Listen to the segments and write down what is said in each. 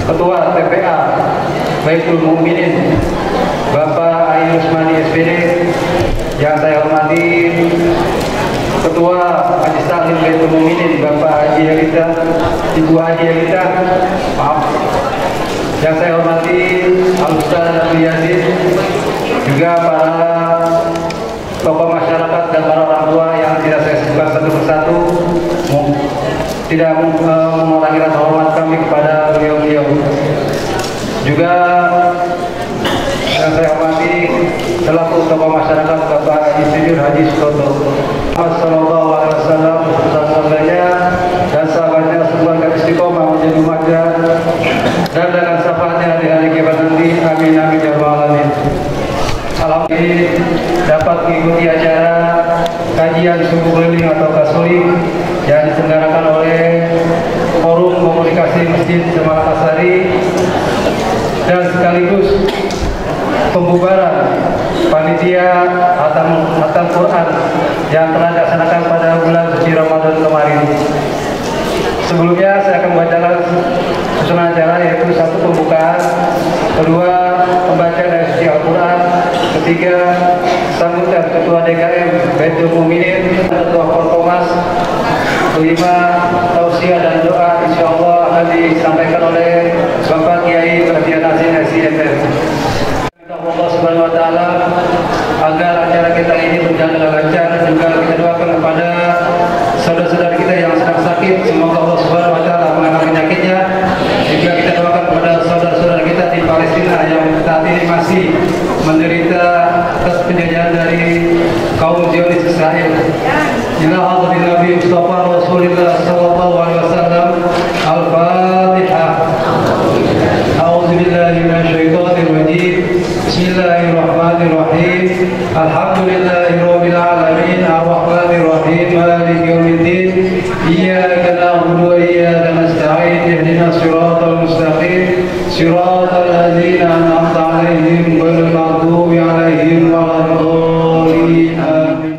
Ketua TPA Baitul Mukminin Bapak Ayu Usmani SPD, yang saya hormati Ketua Majelis Taklim Baitul Mukminin Bapak Haji Elita, Ibu Haji Elita, maaf, yang saya hormati Al-Ustaz Abdul Yazid, juga para tokoh masyarakat dan para orang tua yang tidak saya sebutkan satu persatu, tidak mengurangi rasa hormat kami kepada beliau-beliau. Juga yang saya hormati selaku tokoh masyarakat Bapak Insinyur Haji Sutoto, Sallallahu Alaihi Wasallam, sahabatnya dan sahabatnya semoga istiqomah menjadi umatnya dan dengan syafaatnya di hari kiamat nanti. Amin amin ya rabbal alamin. Alhamdulillah dapat mengikuti acara kajian subuh keliling atau kasuling yang diselenggarakan oleh Forum Komunikasi Masjid Semarang Asari dan sekaligus pembubaran panitia Khatam Quran yang telah dilaksanakan pada bulan suci Ramadan kemarin. Sebelumnya saya akan membacakan susunan acara, yaitu satu pembukaan, kedua pembacaan dari suci Al-Quran, ketiga sambutan Ketua DKM Baitul Mukminin, Ketua Forkomas, kelima tausiah dan doa insyaallah akan disampaikan oleh Bapak Kiai Perhatian Asin SIFF. Allah Subhanahu wa taala agar acara kita ini berjalan dengan lancar, dan juga kita doakan kepada saudara-saudara kita yang sedang sakit, semoga Allah Subhanahu wa taala mengangkat penyakitnya. Juga kita doakan kepada saudara-saudara kita di Palestina yang saat ini masih menderita atas penjajahan dari kaum Zionis Israel. Ila hadratin Nabi Mustafa Rasulullah sallallahu alaihi wasallam. Al-Fatihah. A'udzu billahi minasyaitonir rajim. Bismillahirrahmanirrahim. Alhamdulillahirabbil alamin, arrahmanir rahim, maliki yaumiddin. Iyyaka na'budu wa iyyaka nasta'in. Ihdinas siratal mustaqim. Siratal ladzina an'amta 'alaihim ghairil maghdubi 'alaihim waladdallin. Amin.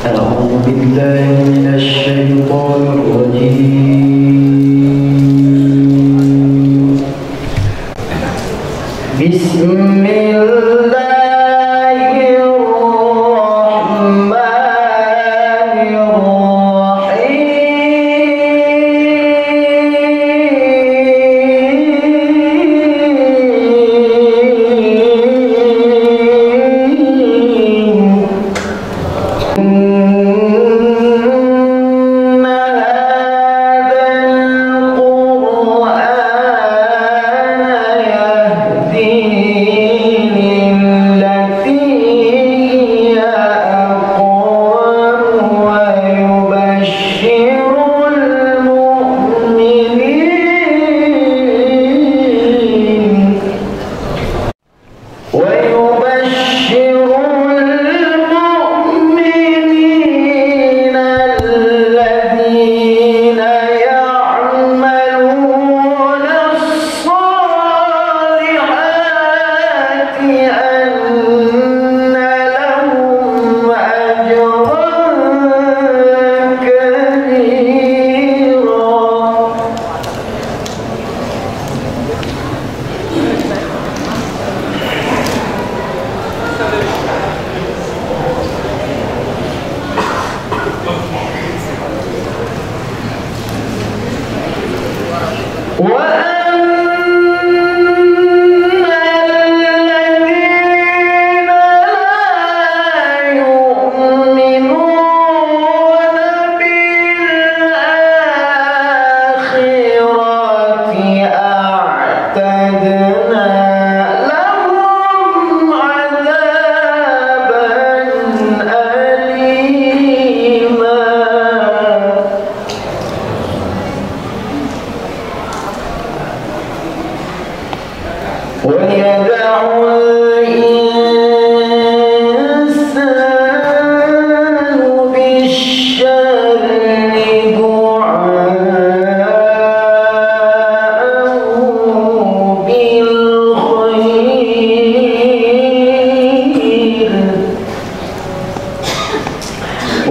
A'udzu billahi minasy syaithanir rajim.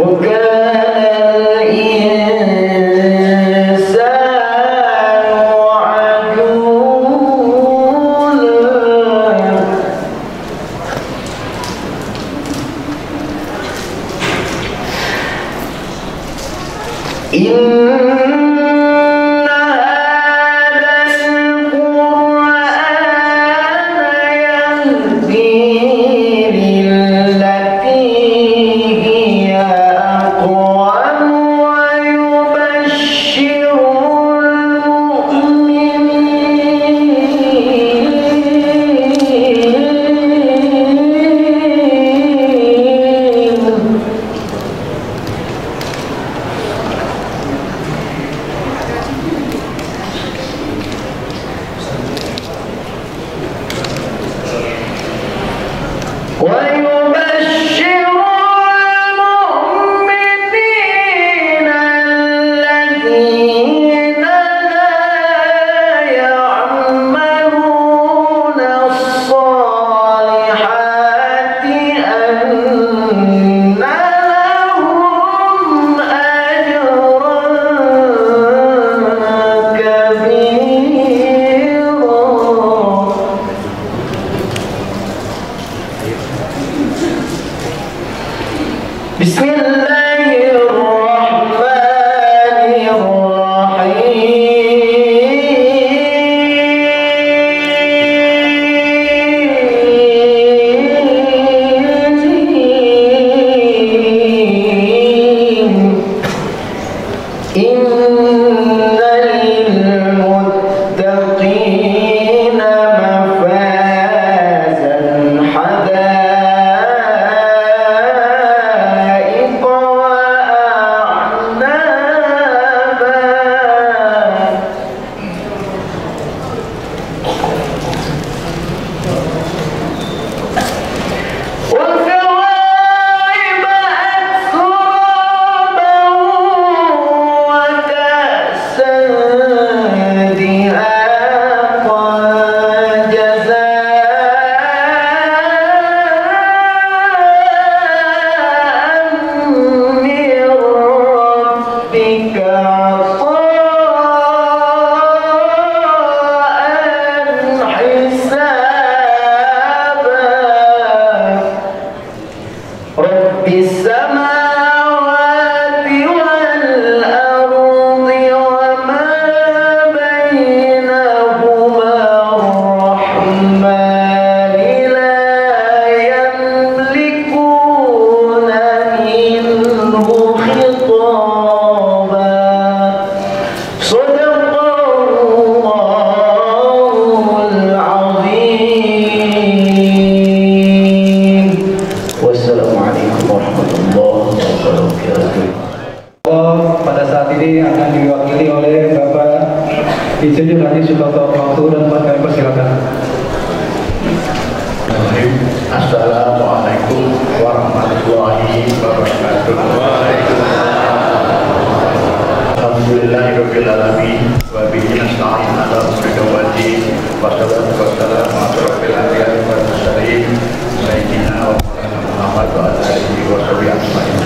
وكان الإنسان Insinyur Haji Sutopo Waktu dan Pak kami persilakan. Assalamualaikum warahmatullahi wabarakatuh. Alhamdulillahirabbil alamin wa bihi nasta'in ala umuri dawati wassalatu wassalamu ala rabbil anbiya'i wal mursalin sayyidina wa maulana Muhammad wa ala alihi wa sahbihi ajma'in.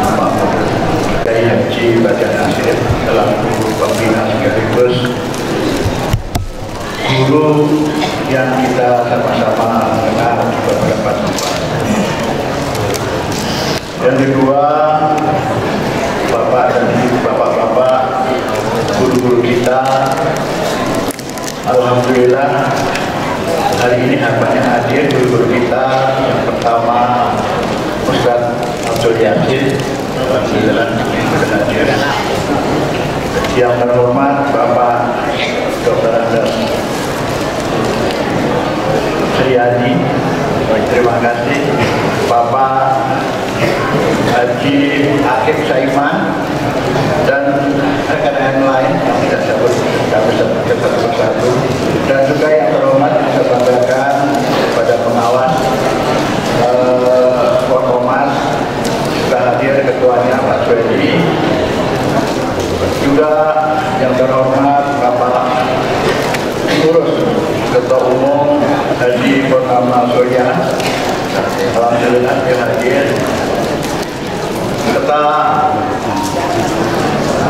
Kiai Haji Bajan Nasir selaku pembina sekaligus guru yang kita sama-sama dengar beberapa tempat. Yang kedua, Bapak dan Ibu, Bapak-bapak, guru-guru kita, alhamdulillah hari ini banyak hadir guru-guru kita. Yang pertama, Ustaz Abdul Yasin, alhamdulillah sudah hadir. Yang terhormat Bapak Dr. Andas Sriadi, terima kasih. Bapak Haji Akif Saiman dan rekan-rekan lain yang tidak sebut satu-satu, dan juga yang terhormat saya banggakan kepada pengawas Forkomas, sudah hadir ketuanya Pak Swedi, juga yang terhormat Bapak Urus Ketua Umum Haji Purnama Surya, alhamdulillah hadir. Serta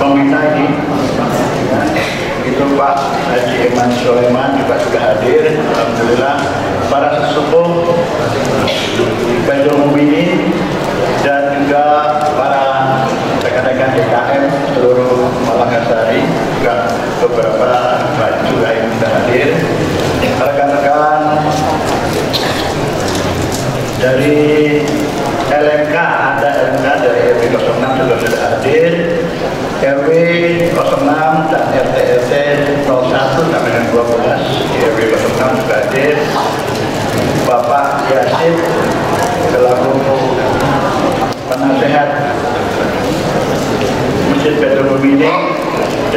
pembina ini itu Pak Haji Iman Sulaiman juga sudah hadir, alhamdulillah. Para sesepuh Baitul Mukminin dan juga para rekan-rekan DKM seluruh Malang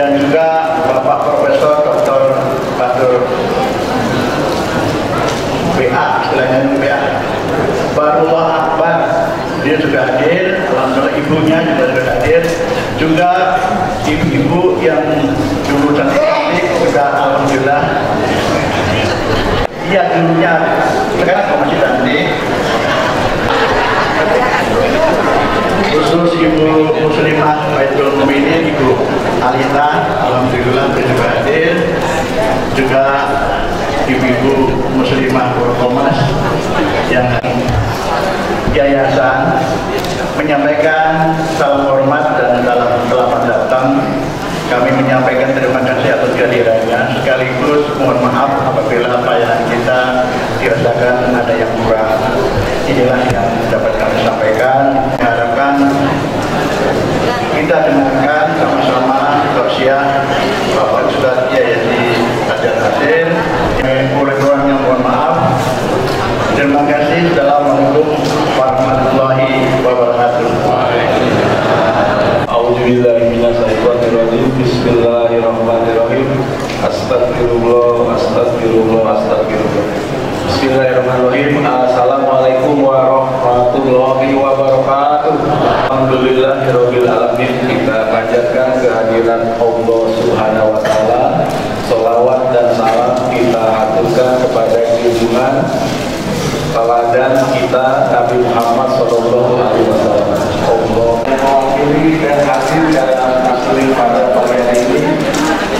dan juga Bapak Profesor Dr. Badur BA, istilahnya BA, Barullah Akbar, dia juga hadir. Alhamdulillah ibunya juga sudah hadir, juga ibu-ibu yang dulu cantik juga alhamdulillah. Iya dulunya sekarang masih cantik. Khusus Ibu Muslimah Baitul Mukminin Ibu Alita, alhamdulillah juga hadir. Juga ibu-ibu Muslimah Korkomas yang yayasan menyampaikan salam hormat dan salam selamat datang. Kami menyampaikan terima kasih atas kehadirannya, sekaligus mohon maaf apabila pelayanan kita dirasakan ada yang kurang. Inilah yang dapat kami sampaikan. Harapkan kita dengarkan sama-sama tausiah Bapak Ustadz Yayati Hajar Hadir. Oleh kurangnya mohon maaf. Terima kasih. Assalamualaikum warahmatullahi wabarakatuh. A'udzubillahiminasyaitonirrajim. Bismillahirrahmanirrahim. Astagfirullah, astagfirullah, astagfirullah. Bismillahirrahmanirrahim. Assalamualaikum warahmatullahi wabarakatuh. Alhamdulillahirabbil alamin. Kita panjatkan kehadiran Allah Subhanahu wa taala. Sholawat dan salam kita haturkan kepada junjungan teladan kita Nabi Muhammad sallallahu alaihi wasallam. Allah mewakili dan hadir dalam asli pada pagi hari ini.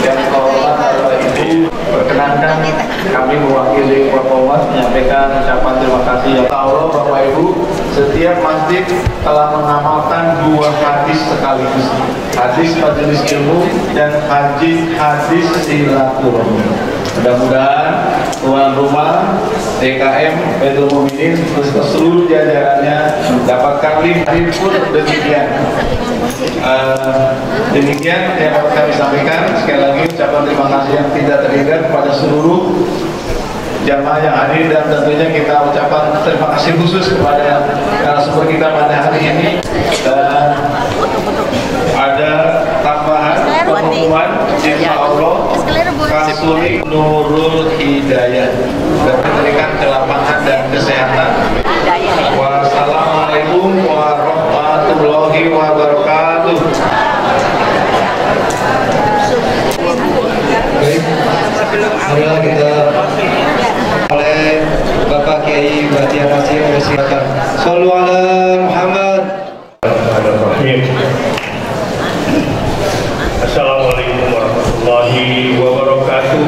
Yang terhormat adalah Ibu, perkenankan kami mewakili Korkomas menyampaikan ucapan terima kasih yang Allah. Bapak Ibu, setiap masjid telah mengamalkan dua hadis sekaligus, hadis majelis ilmu dan hadis silaturahmi. Mudah-mudahan tuan rumah DKM Baitul Mukminin beserta seluruh jajarannya mendapatkan hari pun demikian. Demikian yang dapat kami sampaikan. Sekali lagi ucapan terima kasih yang tidak terhingga kepada seluruh jamaah yang hadir, dan tentunya kita ucapan terima kasih khusus kepada narasumber kita pada hari ini. Dan ada tambahan pengumuman, insya Allah Kasuli Nurul Hidayah dan memberikan kelapangan dan kesehatan. Wassalamualaikum warahmatullahi wabarakatuh. Baik, marilah kita oleh Bapak Kiai Bahtiar Nasir bersilakan. Shallu ala Muhammad. Assalamualaikum warahmatullahi wabarakatuh.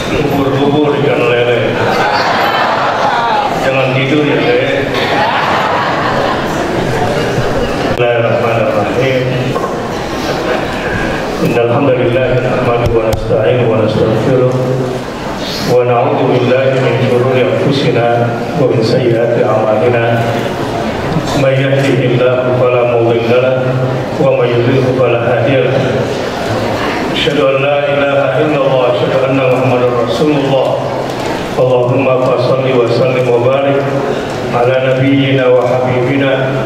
Bubur-bubur ikan lele, jangan tidur ya lele. Bismillahirrahmanirrahim. Innal hamdalillah nahmaduhu wa nasta'inuhu wa nastaghfiruh wa na'udzu billahi min shururi anfusina wa min sayyiati a'malina. Man yahdihillahu fala mudilla lahu wa man yudlil fala hadiya lahu. Asyhadu an la ilaha illallah wa asyhadu anna Muhammadar Rasulullah. Allahumma shalli wa sallim wa barik ala nabiyyina wa habibina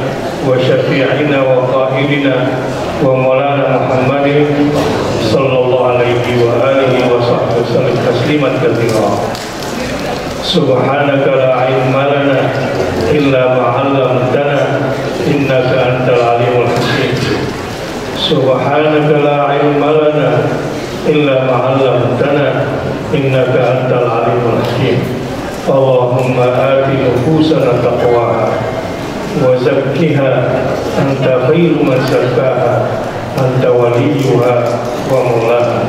wa syafi'ina wa qa'idina wa maulana Muhammadin sallallahu alaihi wa alihi wa sahbihi wasallam tasliman katsira. Subhanaka la ilma lana illa ma 'allamtana innaka antal alimul hakim. Subhanaka la ilma lana illa ma 'allamtana innaka antal alimul hakim. Allahumma ati nufusana taqwaha wa zakkiha anta khairu man zakkaha anta waliyuha wa maulaha.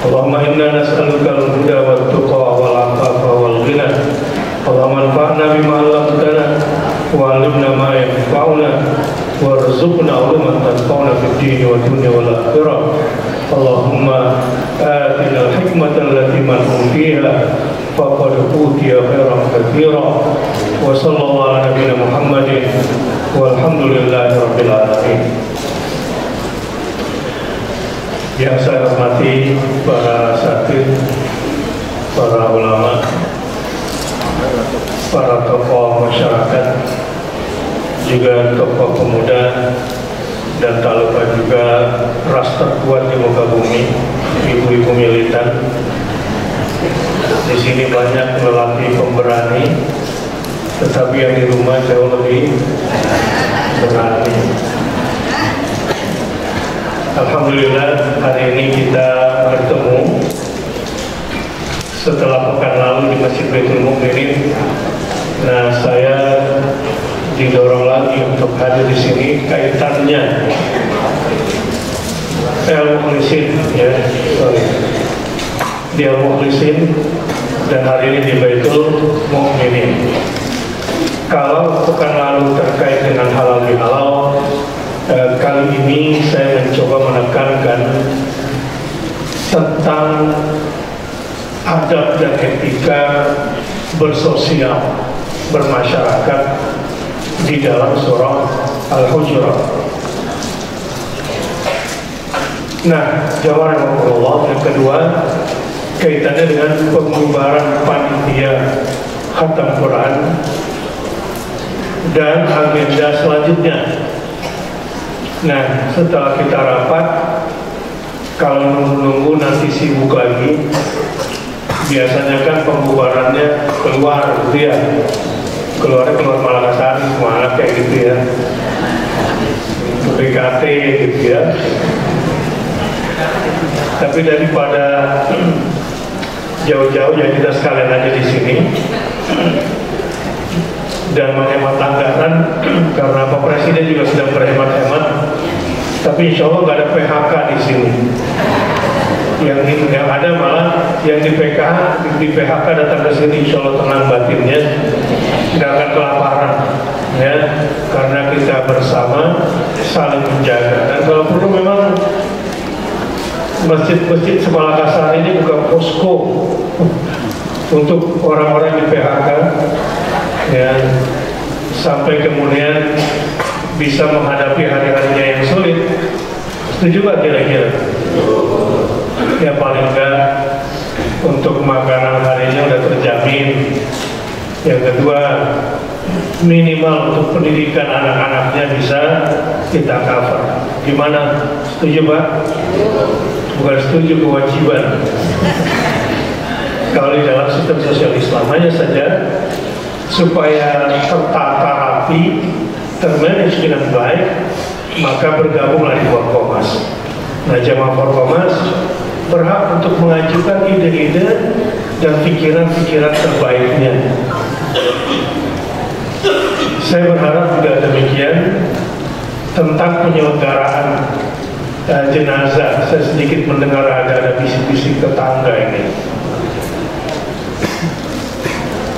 Allahumma inna nas'aluka al-huda wa tuqa wal afafa wal ghina. Allahumma anfa'na bima 'allamtana wa 'allimna ma yanfa'una warzuqna 'ilman tanfa'una fid dini wa dunya wal akhirah. Allahumma atina al-hikmata allati man utiha faqad utiya khairan katsira. Wa sallallahu ala nabiyyina Muhammadin walhamdulillahi rabbil alamin. Yang saya hormati para asatidz, para ulama, para tokoh masyarakat, juga tokoh pemuda, dan tak lupa juga ras terkuat di muka bumi, ibu-ibu militan. Di sini banyak lelaki pemberani, tetapi yang di rumah jauh lebih berani. Alhamdulillah hari ini kita bertemu setelah pekan lalu di Masjid Baitul Mukminin. Nah, saya didorong lagi untuk hadir di sini, kaitannya Al-Mukhlisin, ya, di Al-Mukhlisin, dan hari ini di Baitul Mukminin. Kalau pekan lalu terkait dengan halal bihalal, kali ini saya mencoba menekankan tentang adab dan etika bersosial, bermasyarakat di dalam surah Al-Hujurat. Nah, jawaban Allah yang kedua kaitannya dengan pembubaran panitia khatam Quran dan agenda selanjutnya. Nah, setelah kita rapat, kalau nunggu-nunggu nanti sibuk lagi, biasanya kan pembubarannya keluar gitu ya, keluar Malakasari, kemana kayak gitu ya, PKT gitu ya. Tapi daripada jauh-jauh, ya kita sekalian aja di sini dan menghemat anggaran, karena Pak Presiden juga sedang berhemat-hemat. Tapi insya Allah nggak ada PHK di sini. Yang ada malah yang di PHK datang ke sini, insya Allah tenang batinnya, nggak akan kelaparan, ya, karena kita bersama saling menjaga. Dan kalau perlu memang masjid-masjid Malakasari ini buka posko untuk orang-orang di PHK, ya, sampai kemudian bisa menghadapi hari-harinya yang sulit. Setuju gak kira-kira? Ya paling enggak untuk makanan harinya udah terjamin. Yang kedua, minimal untuk pendidikan anak-anaknya bisa kita cover. Gimana? Setuju Pak? Bukan setuju, kewajiban. Kalau di dalam sistem sosial Islam hanya saja supaya tertata rapi, termanage dengan baik, maka bergabunglah di Forkomas. Nah, jamaah Forkomas berhak untuk mengajukan ide-ide dan pikiran-pikiran terbaiknya. Saya berharap juga demikian tentang penyelenggaraan jenazah. Saya sedikit mendengar ada bisik-bisik tetangga ini,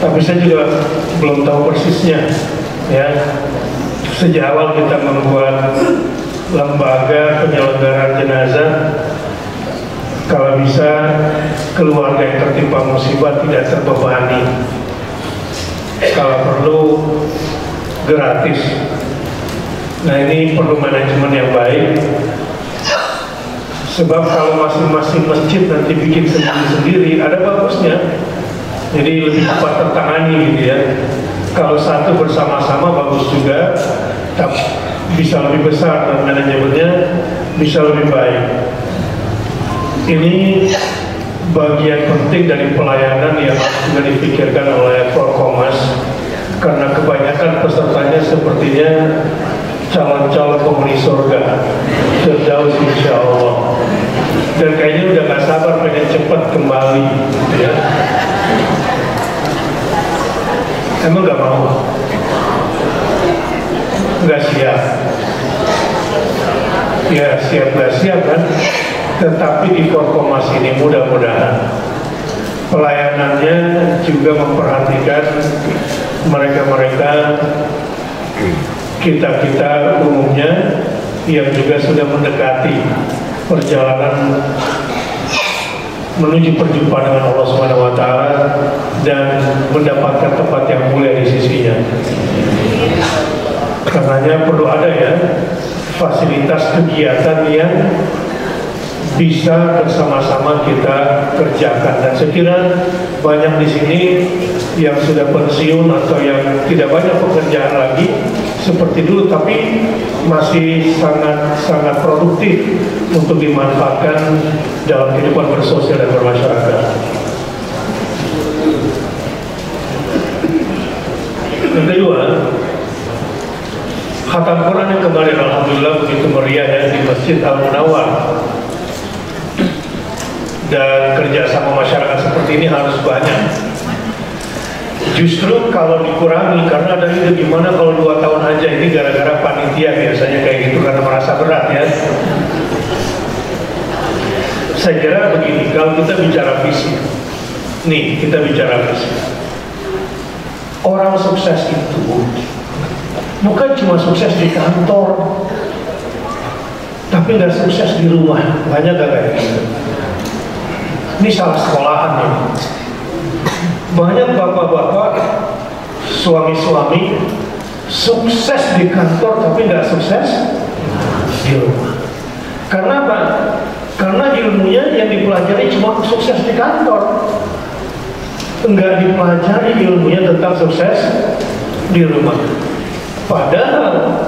tapi saya juga belum tahu persisnya, ya. Sejak awal kita membuat lembaga penyelenggaraan jenazah, kalau bisa keluarga yang tertimpa musibah tidak terbebani, kalau perlu gratis. Nah, ini perlu manajemen yang baik, sebab kalau masing-masing masjid nanti bikin sendiri-sendiri ada bagusnya, jadi lebih cepat tertangani gitu ya. Kalau satu bersama-sama bagus juga, bisa lebih besar dan manajemennya bisa lebih baik. Ini bagian penting dari pelayanan yang juga dipikirkan oleh Forkomas, karena kebanyakan pesertanya sepertinya calon-calon penghuni surga, Firdaus insya Allah, dan kayaknya udah gak sabar pengen cepat kembali, ya. Emang gak mau? Gak siap? Ya siap gak siap kan? Tetapi di Forkomas ini mudah-mudahan pelayanannya juga memperhatikan mereka-mereka, kita-kita umumnya yang juga sudah mendekati perjalanan menuju perjumpaan dengan Allah Subhanahu wa Ta'ala dan mendapatkan tempat yang mulia di sisinya. Karenanya perlu ada ya fasilitas kegiatan yang bisa bersama-sama kita kerjakan, dan saya kira banyak di sini yang sudah pensiun atau yang tidak banyak pekerjaan lagi seperti dulu, tapi masih sangat produktif untuk dimanfaatkan dalam kehidupan bersosial dan bermasyarakat. Yang kedua, khatam Quran yang kemarin alhamdulillah begitu meriah ya di Masjid Al-Munawwar, dan kerjasama masyarakat seperti ini harus banyak. Justru kalau dikurangi, karena ada ide gimana kalau 2 tahun aja, ini gara-gara panitia biasanya kayak gitu karena merasa berat ya. Saya kira begini, kalau kita bicara visi, nih kita bicara visi, orang sukses itu bukan cuma sukses di kantor, tapi nggak sukses di rumah. Banyak gak kayak gitu? Ini salah sekolahan ya. Banyak bapak-bapak, suami-suami sukses di kantor tapi nggak sukses di rumah. Karena apa? Karena ilmunya yang dipelajari cuma sukses di kantor, nggak dipelajari ilmunya tentang sukses di rumah. Padahal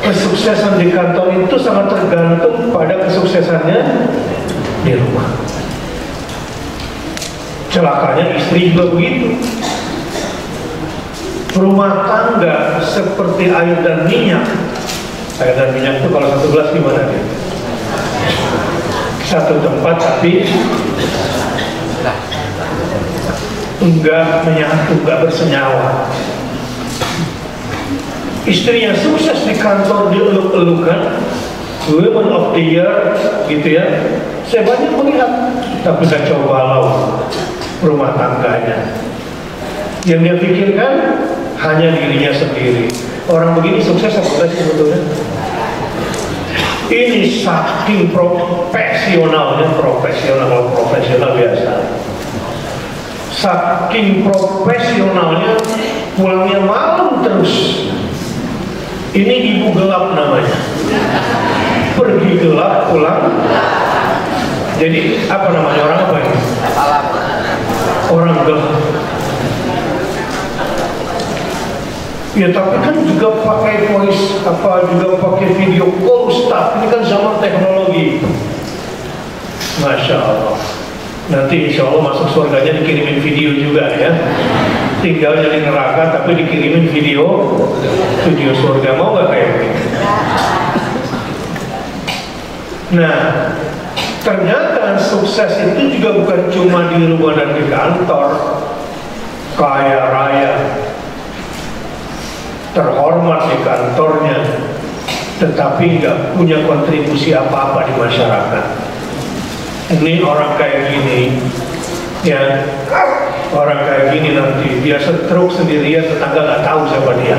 kesuksesan di kantor itu sangat tergantung pada kesuksesannya di rumah. Celakanya istri juga begitu. Rumah tangga seperti air dan minyak. Air dan minyak itu kalau 1 gelas gimana dia? Satu tempat tapi enggak menyatu, enggak bersenyawa. Istri yang sukses di kantor dieluk-elukan, Women of the Year gitu ya, saya banyak melihat, tapi kacau balau rumah tangganya. Yang dia pikirkan hanya dirinya sendiri. Orang begini sukses apa enggak sebetulnya? Ini saking profesionalnya, profesional biasa. Saking profesionalnya, pulangnya malam terus. Ini ibu gelap namanya. Pergi gelap, pulang. Jadi apa namanya, orang apa ini? Orang gelap. Ya tapi kan juga pakai voice, juga pakai video call stuff. Ini kan zaman teknologi. Masya Allah. Nanti insya Allah masuk surganya dikirimin video juga ya. Tinggal jadi neraka tapi dikirimin video surga. Mau gak kayak gitu? Nah, ternyata sukses itu juga bukan cuma di rumah dan di kantor. Kaya raya, terhormat di kantornya, tetapi nggak punya kontribusi apa-apa di masyarakat. Ini orang kayak gini, ya, orang kayak gini nanti dia stroke sendirian, tetangga nggak tahu siapa dia.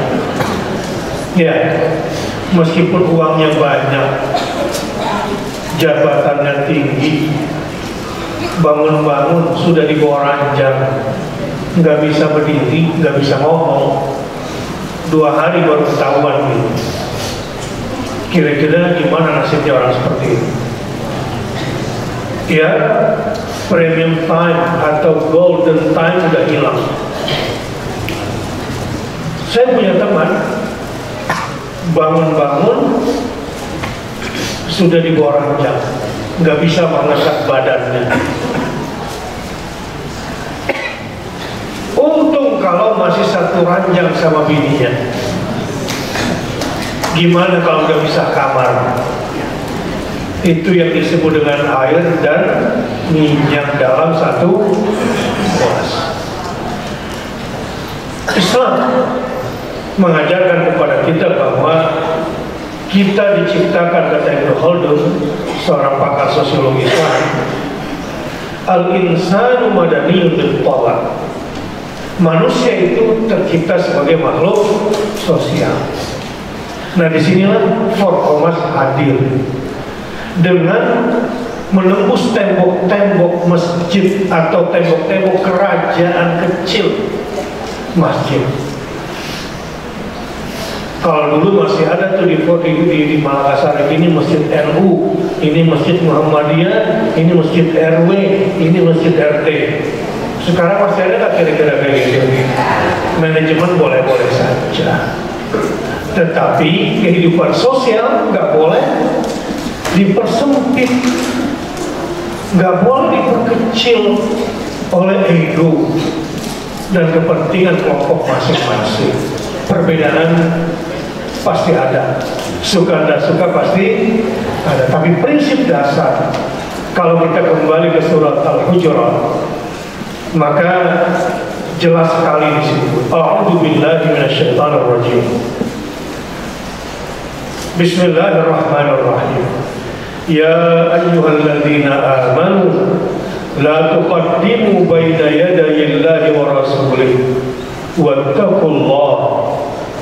Ya, meskipun uangnya banyak, jabatannya tinggi, bangun-bangun sudah di bawah ranjang, nggak bisa berdiri, nggak bisa ngomong. 2 hari baru ketahuan gitu. Kira-kira gimana nasibnya orang seperti ini? Ya, premium time atau golden time udah hilang. Saya punya teman bangun-bangun sudah di bawah ranjang, nggak bisa mengangkat badannya. Untung kalau masih satu ranjang sama bininya. Gimana kalau udah bisa kamar? Itu yang disebut dengan air dan minyak dalam satu gelas. Islam mengajarkan kepada kita bahwa kita diciptakan, kata Ibnu Khaldun, seorang pakar sosiologi Islam, al-insanu madaniyun bil tab'a. Manusia itu tercipta sebagai makhluk sosial. Nah, disinilah Forkomas hadir dengan menembus tembok-tembok masjid atau tembok-tembok kerajaan kecil masjid. Kalau dulu masih ada tuh di Makassar, ini masjid NU, ini masjid Muhammadiyah, ini masjid RW, ini masjid RT. Sekarang masih ada nggak kira-kira kayak gitu? Manajemen boleh-boleh saja, tetapi kehidupan sosial nggak boleh dipersempit, nggak boleh diperkecil oleh ego dan kepentingan kelompok masing-masing. Perbedaan pasti ada, suka dan suka pasti ada, tapi prinsip dasar kalau kita kembali ke surat Al-Hujurat, maka jelas sekali di situ. A'udzubillahi minasyaitonirrajim. Bismillahirrahmanirrahim. Ya ayyuhalladzina amanu la tuqaddimu baina yadayillahi wa rasulihi wattaqullaha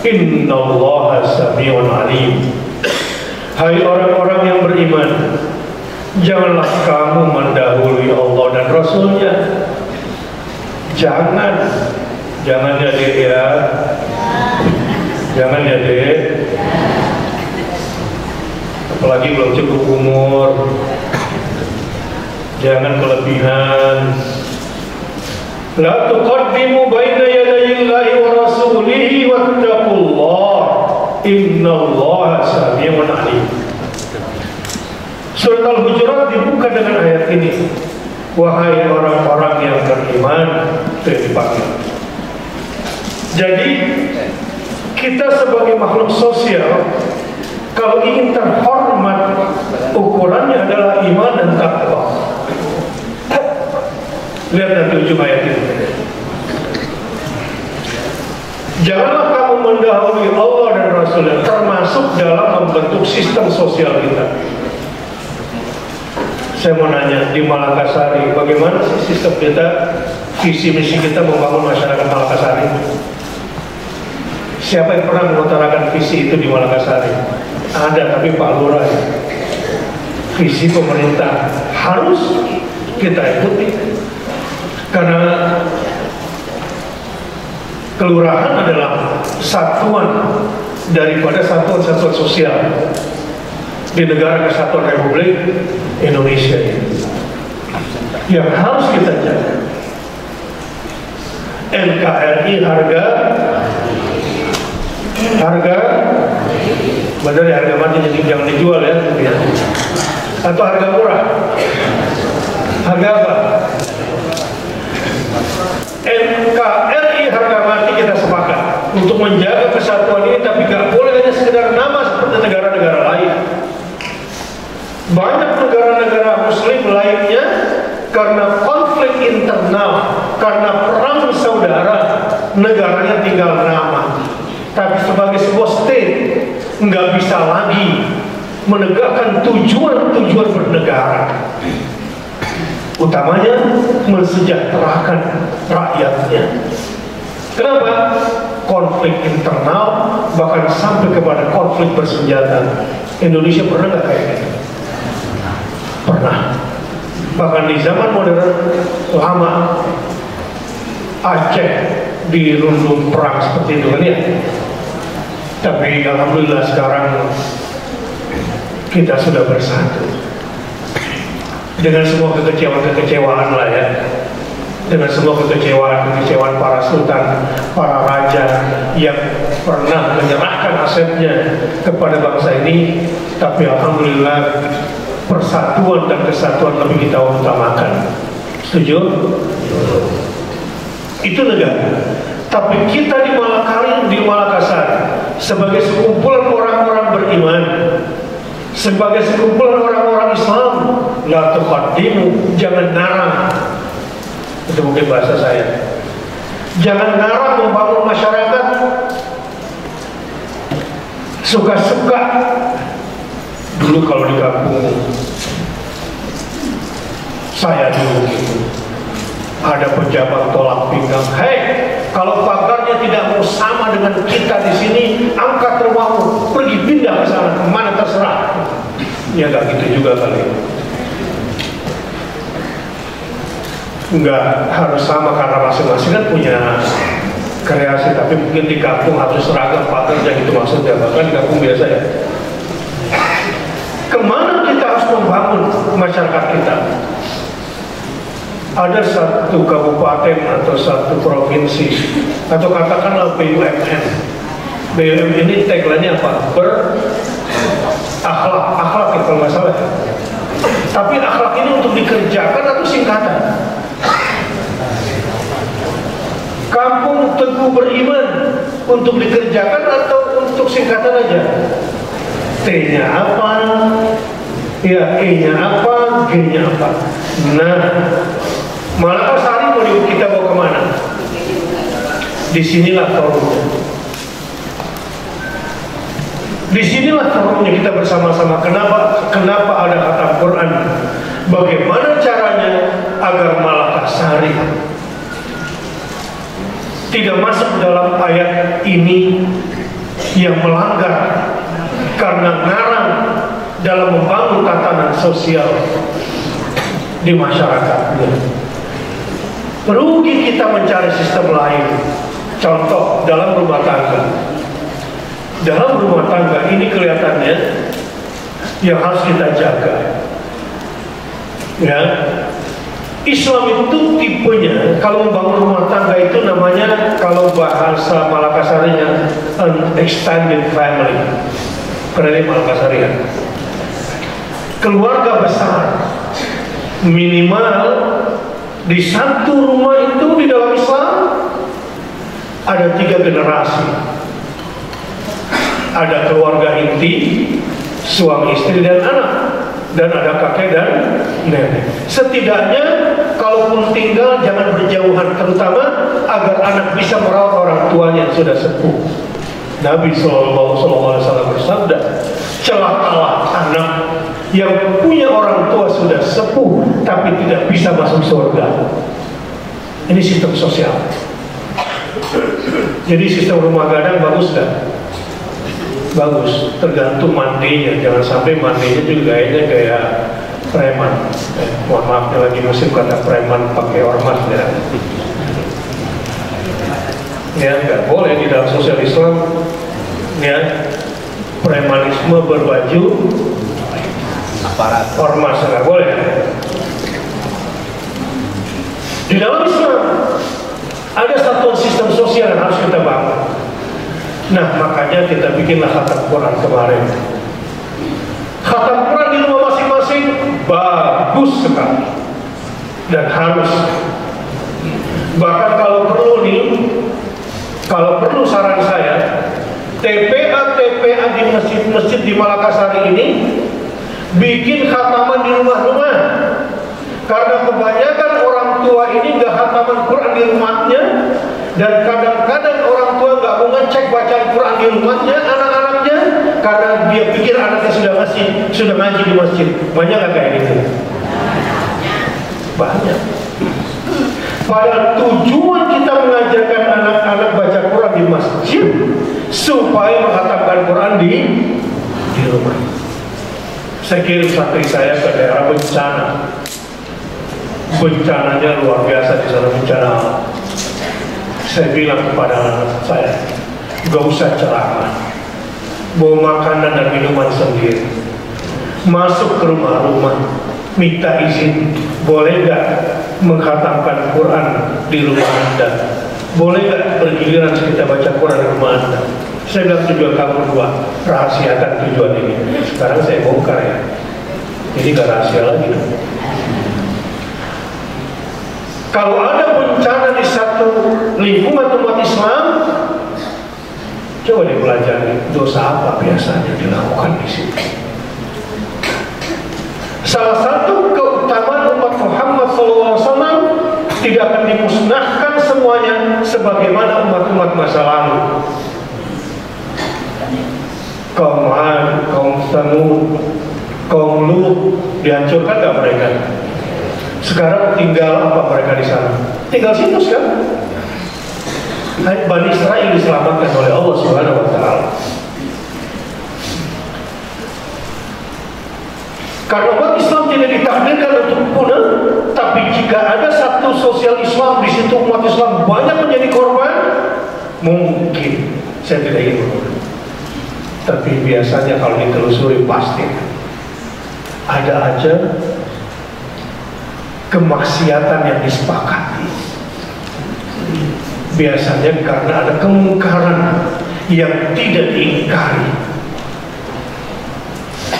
innallaha samiun alim. Hai orang-orang yang beriman, janganlah kamu mendahului Allah dan Rasulnya. Jangan ya dek ya, jangan ya dek, apalagi belum cukup umur, jangan kelebihan. La tuqaddimu baina yadayillahi wa rasulihi wattaqullah innallaha samiun alim. Surat Al-Hujurat dibuka dengan ayat ini. Wahai orang-orang yang beriman, dipanggil. Jadi kita sebagai makhluk sosial, kalau ingin terhormat, ukurannya adalah iman dan takwa. Lihat nanti ujung ayat ini. Janganlah kamu mendahului Allah dan Rasulnya, termasuk dalam membentuk sistem sosial kita. Saya mau nanya, di Malakasari bagaimana sih sistem kita, visi misi kita membangun masyarakat Malakasari? Siapa yang pernah mengutarakan visi itu di Malakasari? Ada, tapi Pak Lurah. Visi pemerintah harus kita ikuti, karena kelurahan adalah satuan daripada satuan-satuan sosial di negara Kesatuan Republik Indonesia ini, yang harus kita jaga. NKRI harga benar ya, harga mati, jadi jangan dijual ya, atau harga murah. Harga apa? NKRI harga mati kita sepakat untuk menjaga kesatuan ini, tapi gak boleh hanya sekedar nama seperti negara-negara lain. Banyak negara-negara muslim lainnya karena konflik internal, karena perang saudara, negaranya tinggal nama. Tapi sebagai sebuah state nggak bisa lagi menegakkan tujuan-tujuan bernegara, utamanya mensejahterakan rakyatnya. Kenapa? Konflik internal, bahkan sampai kepada konflik bersenjata. Indonesia pernah nggak kayak gitu? Pernah. Bahkan di zaman modern lama, Aceh dirundung perang seperti itu kan ya. Tapi alhamdulillah sekarang kita sudah bersatu dengan semua kekecewaan lah ya, dengan semua kekecewaan para sultan, para raja yang pernah menyerahkan asetnya kepada bangsa ini. Tapi alhamdulillah persatuan dan kesatuan lebih kita utamakan. Setuju? Itu negara. Tapi kita di Malakasar sebagai sekumpulan orang-orang beriman, sebagai sekumpulan orang-orang Islam, la tuqaddimu, jangan narang. Itu mungkin bahasa saya. Jangan narang membangun masyarakat suka-suka. Dulu kalau di kampung saya dulu gitu, ada pejabat tolak pinggang, hei, kalau pagarnya tidak mau sama dengan kita di sini, angkat rumahmu, pergi pindah ke sana, kemana terserah. Ya gak gitu juga kali. Enggak harus sama, karena masing-masing kan punya kreasi, tapi mungkin di kampung harus seragam pagarnya, gitu maksudnya. Bahkan di kampung biasa ya. Kemana kita harus membangun masyarakat kita? ada satu kabupaten atau satu provinsi atau katakanlah BUMN. BUMN ini tagline-nya apa? Akhlak ya kalau nggak salah. Tapi akhlak ini untuk dikerjakan atau singkatan? Kampung Teguh Beriman untuk dikerjakan atau untuk singkatan aja? T-nya apa? Ya, E-nya apa? G-nya apa? Nah, Malakasari mau kita bawa kemana? Disinilah forumnya. Disinilah forumnya kita bersama-sama. Kenapa ada khatam Quran? Bagaimana caranya agar Malakasari tidak masuk dalam ayat ini yang melanggar karena ngarang dalam membangun tatanan sosial di masyarakat. Rugi kita mencari sistem lain. Contoh dalam rumah tangga. Dalam rumah tangga ini kelihatannya yang harus kita jaga. Ya, Islam itu tipenya kalau membangun rumah tangga itu namanya kalau bahasa Malakasarinya an extended family. Karena Malakasari ya. Keluarga besar minimal di satu rumah itu di dalam Islam ada 3 generasi. Ada keluarga inti, suami istri dan anak, dan ada kakek dan nenek. Setidaknya kalaupun tinggal jangan berjauhan, terutama agar anak bisa merawat orang tuanya yang sudah sepuh. Nabi SAW bersabda, celakalah anak yang punya orang tua sudah sepuh tapi tidak bisa masuk surga. Ini sistem sosial. Jadi sistem rumah gadang bagus kan? Bagus, tergantung mandinya. Jangan sampai mandinya juga kayak preman. Mohon maaf lagi musim kata preman pakai ormas ya. Ya nggak boleh di dalam sosial Islam ya, premanisme berbaju aparat ormas nggak boleh. Di dalam Islam ada satu sistem sosial yang harus kita bangun. Nah makanya kita bikinlah khatam Quran kemarin. Khatam Quran di rumah masing-masing bagus sekali dan harus. Bahkan kalau perlu nih, kalau perlu saran saya, TPA di masjid-masjid di Malakasari ini bikin khataman di rumah-rumah. Karena kebanyakan orang tua ini nggak khataman Quran di rumahnya, dan kadang-kadang orang tua nggak mau ngecek bacaan Quran di rumahnya anak-anaknya karena dia pikir anaknya sudah ngaji di masjid. Banyak nggak kayak gitu? Banyak. Padahal tujuan kita mengajarkan anak-anak baca Quran di masjid supaya menghatamkan Quran di rumah. Saya kirim santri saya ke daerah bencana. Bencananya luar biasa di sana, bencana. Saya bilang kepada anak saya, gak usah ceramah, bawa makanan dan minuman sendiri, masuk ke rumah-rumah, minta izin, boleh gak menghatamkan Quran di rumah Anda? Boleh gak bergiliran kita baca Quran di rumah Anda? Saya bilang tujuan kamu berdua, rahasiakan tujuan ini. Sekarang saya bongkar ya, jadi gak rahasia lagi. Kalau ada bencana di satu lingkungan umat Islam, coba dipelajari dosa apa biasanya dilakukan di situ. Salah satu keutamaan umat Muhammad SAW tidak akan dimusnahkan semuanya sebagaimana umat-umat masa lalu. Kaum Ad, kaum Tsamud, kaum Lut dihancurkan gak mereka? Sekarang tinggal apa mereka di sana? Tinggal situs kan? Bani Israel diselamatkan oleh Allah Subhanahu wa Ta'ala. Karena umat Islam tidak ditakdirkan untuk punah, tapi jika ada satu sosial Islam di situ umat Islam banyak menjadi korban, mungkin saya tidak ingin mengatakan. Tapi biasanya kalau ditelusuri pasti ada aja kemaksiatan yang disepakati. Biasanya karena ada kemungkaran yang tidak diingkari,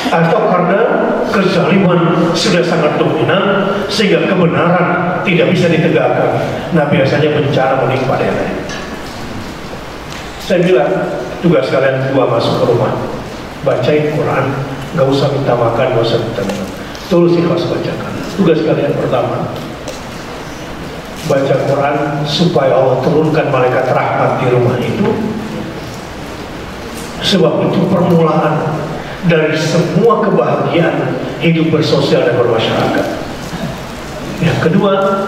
atau karena kezaliman sudah sangat dominan sehingga kebenaran tidak bisa ditegakkan. Nah, biasanya bencana menimpa daerah. Saya bilang, tugas kalian dua, masuk ke rumah, bacain Quran, gak usah minta makan, gak usah minta minum, terus ikhlas bacakan. Tugas kalian pertama, baca Quran supaya Allah turunkan malaikat rahmat di rumah itu. Sebab itu permulaan dari semua kebahagiaan hidup bersosial dan bermasyarakat. Yang kedua,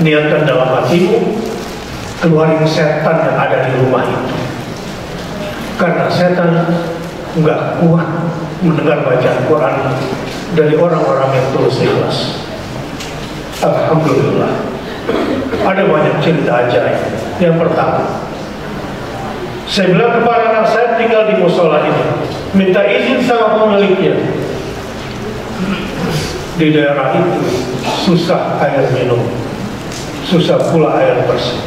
niatkan dalam hatimu keluarin setan yang ada di rumah itu, karena setan nggak kuat mendengar bacaan Quran dari orang-orang yang tulus ikhlas. Alhamdulillah, ada banyak cerita ajaib. Yang pertama, saya bilang kepada anak saya tinggal di musola ini, minta izin sama pemiliknya. Di daerah itu susah air minum, susah pula air bersih.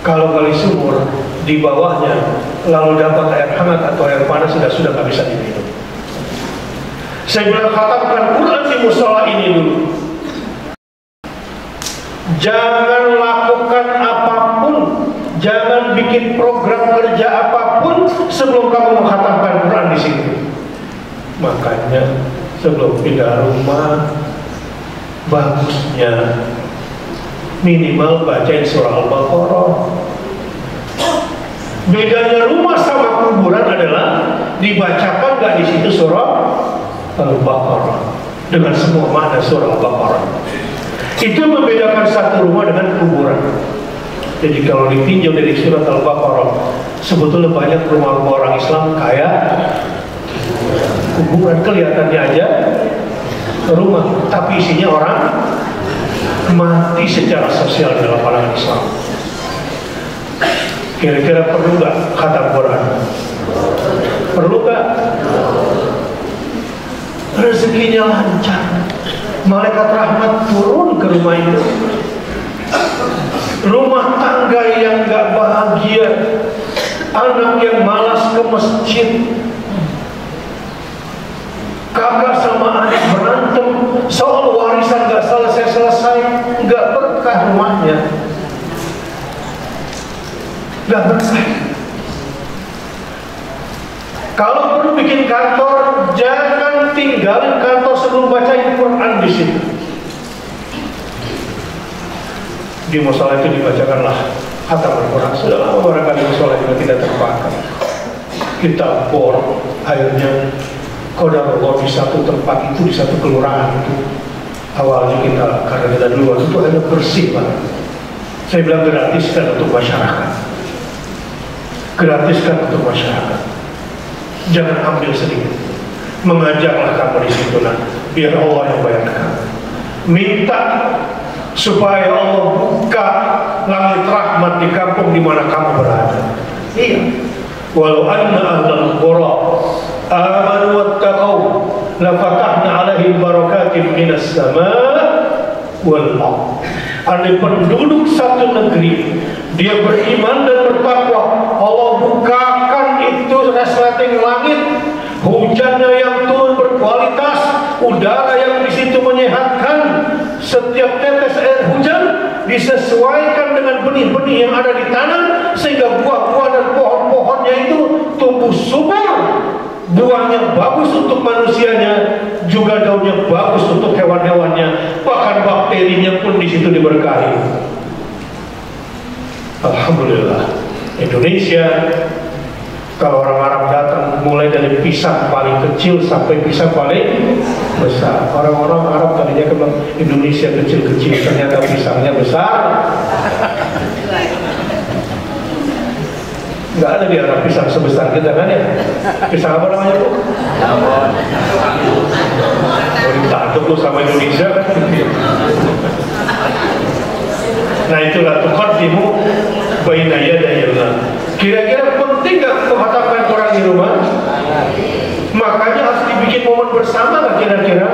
Kalau gali sumur di bawahnya lalu dapat air hangat atau air panas sudah nggak bisa diminum. Saya bilang, khatamkan Quran di musola ini dulu. Jangan lakukan apapun, jangan bikin program kerja apapun sebelum kamu menghatamkan Quran di situ. Makanya sebelum pindah rumah, bagusnya minimal bacain surah Al-Baqarah. Bedanya rumah sama kuburan adalah dibacakan nggak di situ surah Al-Baqarah dengan semua makna surah Al-Baqarah. Itu membedakan satu rumah dengan kuburan. Jadi kalau ditinjau dari surat Al-Baqarah, sebetulnya banyak rumah-rumah orang Islam kayak kuburan, kelihatannya aja rumah, tapi isinya orang mati secara sosial dalam pandangan Islam. Kira-kira perlu nggak khatam Quran? Perlu nggak? Rezekinya lancar, malaikat rahmat turun ke rumah itu. Rumah tangga yang nggak bahagia, anak yang malas ke masjid, kakak sama adik berantem soal warisan nggak selesai-selesai, nggak berkah rumahnya, nggak berkah. Kalau perlu bikin kantor, jangan tinggalin kantor sebelum bacain Quran di situ. Di musola itu dibacakanlah khatam Al-Quran. Sudah lama barangkali musola juga tidak terpakai. Kita bor airnya. Qadarullah di satu tempat itu, di satu kelurahan itu. Awalnya kita, karena kita dulu itu hanya bersih banget. Saya bilang gratiskan untuk masyarakat. Gratiskan untuk masyarakat. Jangan ambil sedikit. Mengajarlah kamu di situ, nah, biar Allah yang bayarkan. Minta supaya Allah buka langit rahmat di kampung di mana kamu berada. Iya. Walau anna ahlal qura amanu wattaqau la fatahna 'alaihim barakatin minas sama' wal ardh. Andai penduduk satu negeri dia beriman dan bertakwa, Allah bukakan itu resleting langit, hujannya yang turun berkualitas, udara yang di situ menyehatkan, setiap tetes air hujan disesuaikan dengan benih-benih yang ada di tanah, sehingga buah-buah dan pohon-pohonnya itu tumbuh subur, buahnya bagus untuk manusianya, juga daunnya bagus untuk hewan-hewannya, bahkan bakterinya pun di situ diberkahi. Alhamdulillah, Indonesia. Kalau orang Arab datang, mulai dari pisang paling kecil sampai pisang paling besar. Orang-orang Arab tadinya bilang Indonesia kecil-kecil, ternyata pisangnya besar. Nggak ada di Arab pisang sebesar kita kan ya? Pisang apa namanya Bu? Ambon. Oh, ditanduk lu sama Indonesia kan? Nah itulah tuqaddimu baina yadayillah. Kira-kira penting gak menghatamkan Quran di rumah? Makanya harus dibikin momen bersama gak kira-kira?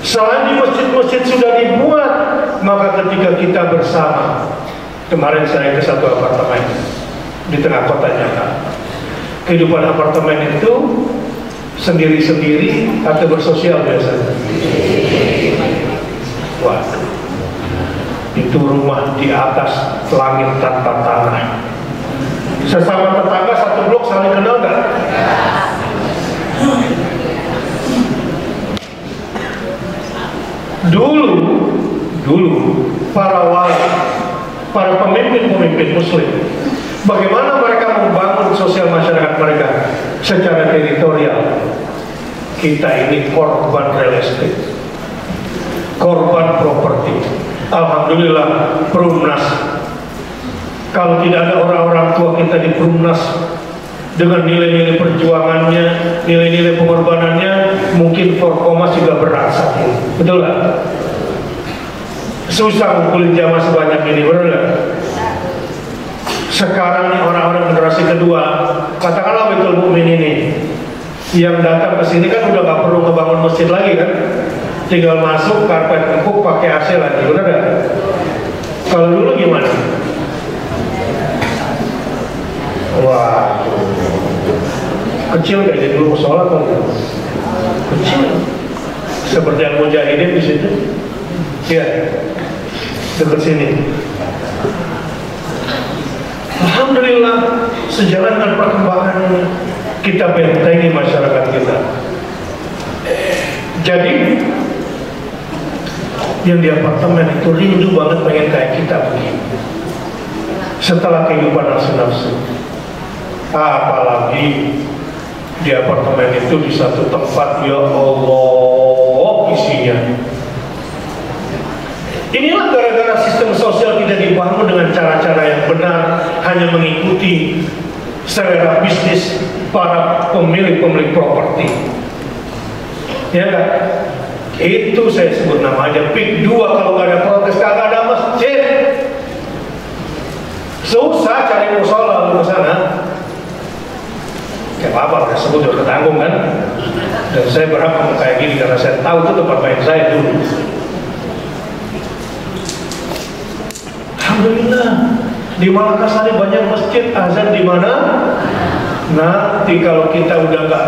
Selain di masjid-masjid sudah dibuat, maka ketika kita bersama, kemarin saya ke satu apartemen di tengah kota Jakarta. Kehidupan apartemen itu sendiri-sendiri atau bersosial biasanya? Waduh, itu rumah di atas langit tanpa tanah. Sesama tetangga satu blok saling kenal nggak? Dulu para wali, para pemimpin muslim, bagaimana mereka membangun sosial masyarakat mereka secara teritorial. Kita ini korban real estate, korban properti. Alhamdulillah Perumnas, kalau tidak ada orang-orang tua kita di Perumnas dengan nilai-nilai perjuangannya, nilai-nilai pengorbanannya, mungkin Forkomas juga berat saat ini. Betul nggak? Susah ngumpulin jamaah sebanyak ini, benar nggak? Sekarang nih orang-orang generasi kedua, katakanlah Baitul Mukmin ini, yang datang ke sini kan udah nggak perlu ngebangun masjid lagi kan? Tinggal masuk karpet empuk pakai AC lagi, benar nggak? Kalau dulu gimana? Wah, kecil kayak dulu sholat kan? Kecil, seperti yang mujahidin di situ, ya, dekat sini. Alhamdulillah, sejalan dengan perkembangan ini, kita bentengi masyarakat kita. Jadi, yang di apartemen itu rindu banget pengen kayak kita begini. Setelah kehidupan nafsu-nafsu. Apalagi di apartemen itu di satu tempat, ya Allah, isinya. Inilah gara-gara sistem sosial tidak dibangun dengan cara-cara yang benar, hanya mengikuti selera bisnis para pemilik properti. Ya kan? Itu saya sebut namanya PIK 2. Kalau nggak ada protes, kagak ada masjid. Susah cari musola ke sana. Gak apa-apa, udah sebut udah ketanggung kan. Dan saya berhak ngomong kayak gini karena saya tahu itu tempat main saya dulu. Alhamdulillah, di Makassar banyak masjid, azan di mana? Nanti kalau kita udah nggak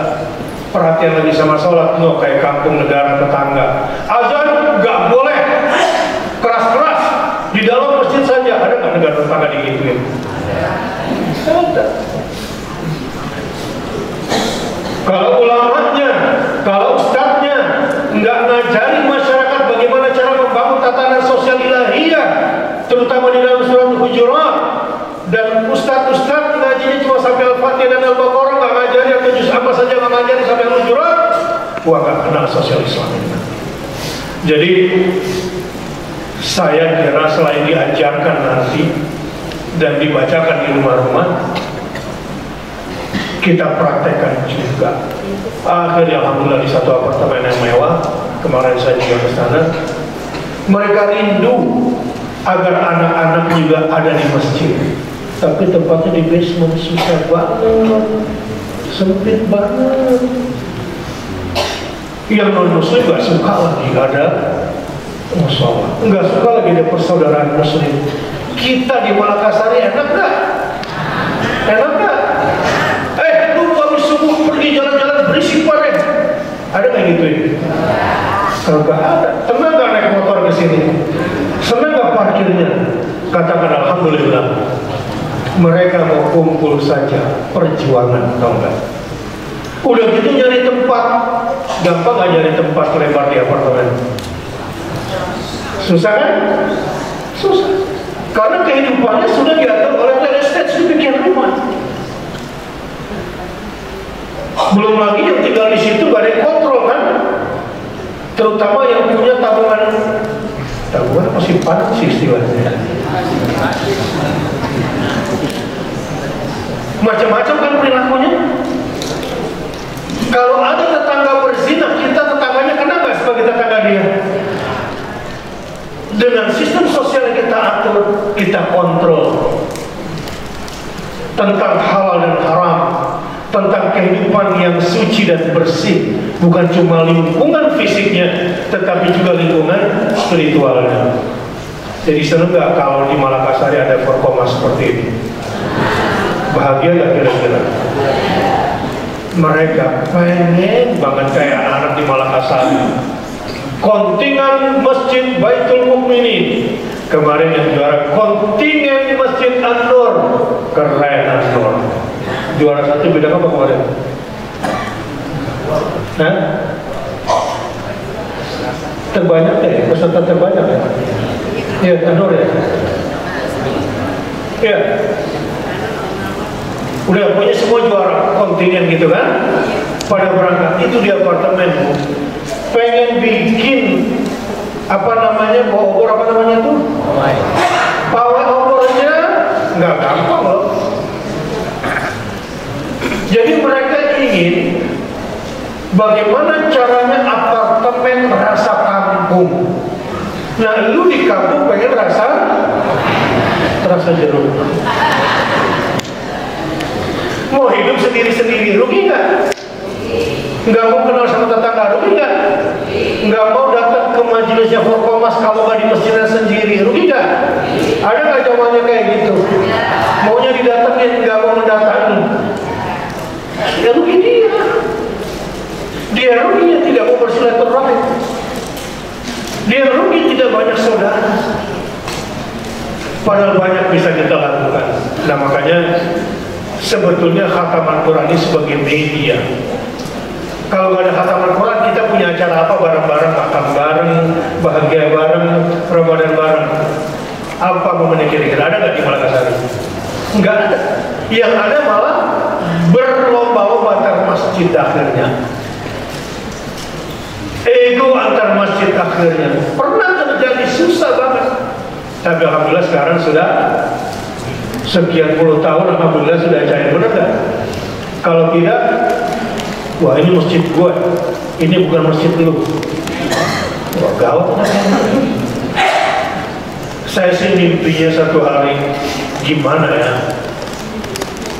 perhatian lagi sama sholat, no, kayak kampung negara tetangga, azan nggak boleh keras-keras di dalam masjid saja. Ada nggak negara tetangga digituin? Ada. Kalau ulamanya, kalau ustadznya nggak ngajari masyarakat bagaimana cara membangun tatanan sosial ilahiyah, terutama di dalam surat Hujurat, dan ustadz ngajinya cuma sampai Al-Fatihah dan Al-Baqarah, nggak ngajari atau juz apa saja nggak ngajari sampai Hujurat, wah nggak kenal sosial Islam. Jadi saya kira selain diajarkan nanti dan dibacakan di rumah-rumah, kita praktekkan juga. Akhirnya alhamdulillah di satu apartemen yang mewah, kemarin saya juga ke sana, mereka rindu agar anak-anak juga ada di masjid, tapi tempatnya di basement, susah banget, sempit banget. Yang non muslim gak suka lagi ada musola, nggak suka lagi ada persaudaraan muslim. Kita di Makassar enak gak? Enak gak? Lu habis subuh pergi jalan-jalan berisik pada. Ada nggak gitu ya? Kalau nggak ada, tenang nggak naik motor ke sini? Senang nggak parkirnya? Katakan alhamdulillah. Mereka mau kumpul saja, perjuangan, tau nggak? Udah gitu nyari tempat, gampang nggak nyari tempat lebar di apartemen? Susah kan? Susah. Karena kehidupannya sudah diatur oleh real estate sedemikian rumah. Belum lagi yang tinggal di situ gak ada yang kontrol kan, terutama yang punya tabungan masih panas sih istilahnya. Macam-macam kan perilakunya. Kalau ada tetangga berzina, kita tetangganya kena nggak sebagai tetangga dia? Dengan sistem sosial yang kita atur, kita kontrol tentang halal dan haram, tentang kehidupan yang suci dan bersih, bukan cuma lingkungan fisiknya, tetapi juga lingkungan spiritualnya. Jadi seneng gak kalau di Malakasari ada Forkoma seperti ini? Bahagia gak kira-kira? Mereka pengen banget kayak anak-anak di Malakasari. Kontingen Masjid Baitul Mukminin kemarin yang juara, kontingen Masjid An-Nur, keren An-Nur. Juara satu beda apa kemarin? Hah? Terbanyak deh, peserta terbanyak ya? Iya, An-Nur ya? Iya. Udah pokoknya semua juara kontingen gitu kan? Pada berangkat itu di apartemen, pengen bikin apa namanya, bawa obor apa namanya tuh? Pawai obornya nggak gampang loh. Jadi mereka ingin bagaimana caranya apartemen rasa kampung. Nah, lu di kampung pengen rasa jeruk. Mau hidup sendiri-sendiri, rugi nggak? Nggak mau kenal sama tetangga, rugi nggak? Nggak mau datang ke majelisnya Forkomas kalau nggak di masjidnya sendiri, rugi nggak? Ada nggak jawabannya kayak gitu? Maunya didatengin, nggak mau mendatangi, ya rugi dia. Dia ruginya tidak mau bersilaturahmi. Dia rugi tidak banyak saudara. Padahal banyak bisa kita lakukan. Nah makanya sebetulnya khataman Quran ini sebagai media. Kalau nggak ada khataman Quran, kita punya acara apa bareng-bareng, makan bareng, bahagia bareng, Ramadan bareng. Apa momennya kira-kira ada nggak di Malakasari? Nggak ada. Yang ada malah berlomba-lomba antar masjid akhirnya. Ego antar masjid akhirnya. Pernah terjadi, susah banget. Tapi alhamdulillah sekarang sudah sekian puluh tahun, alhamdulillah sudah cair, benar gak? Kalau tidak, wah ini masjid gue, ini bukan masjid lu. Wah gawat. Saya sih mimpinya satu hari, gimana ya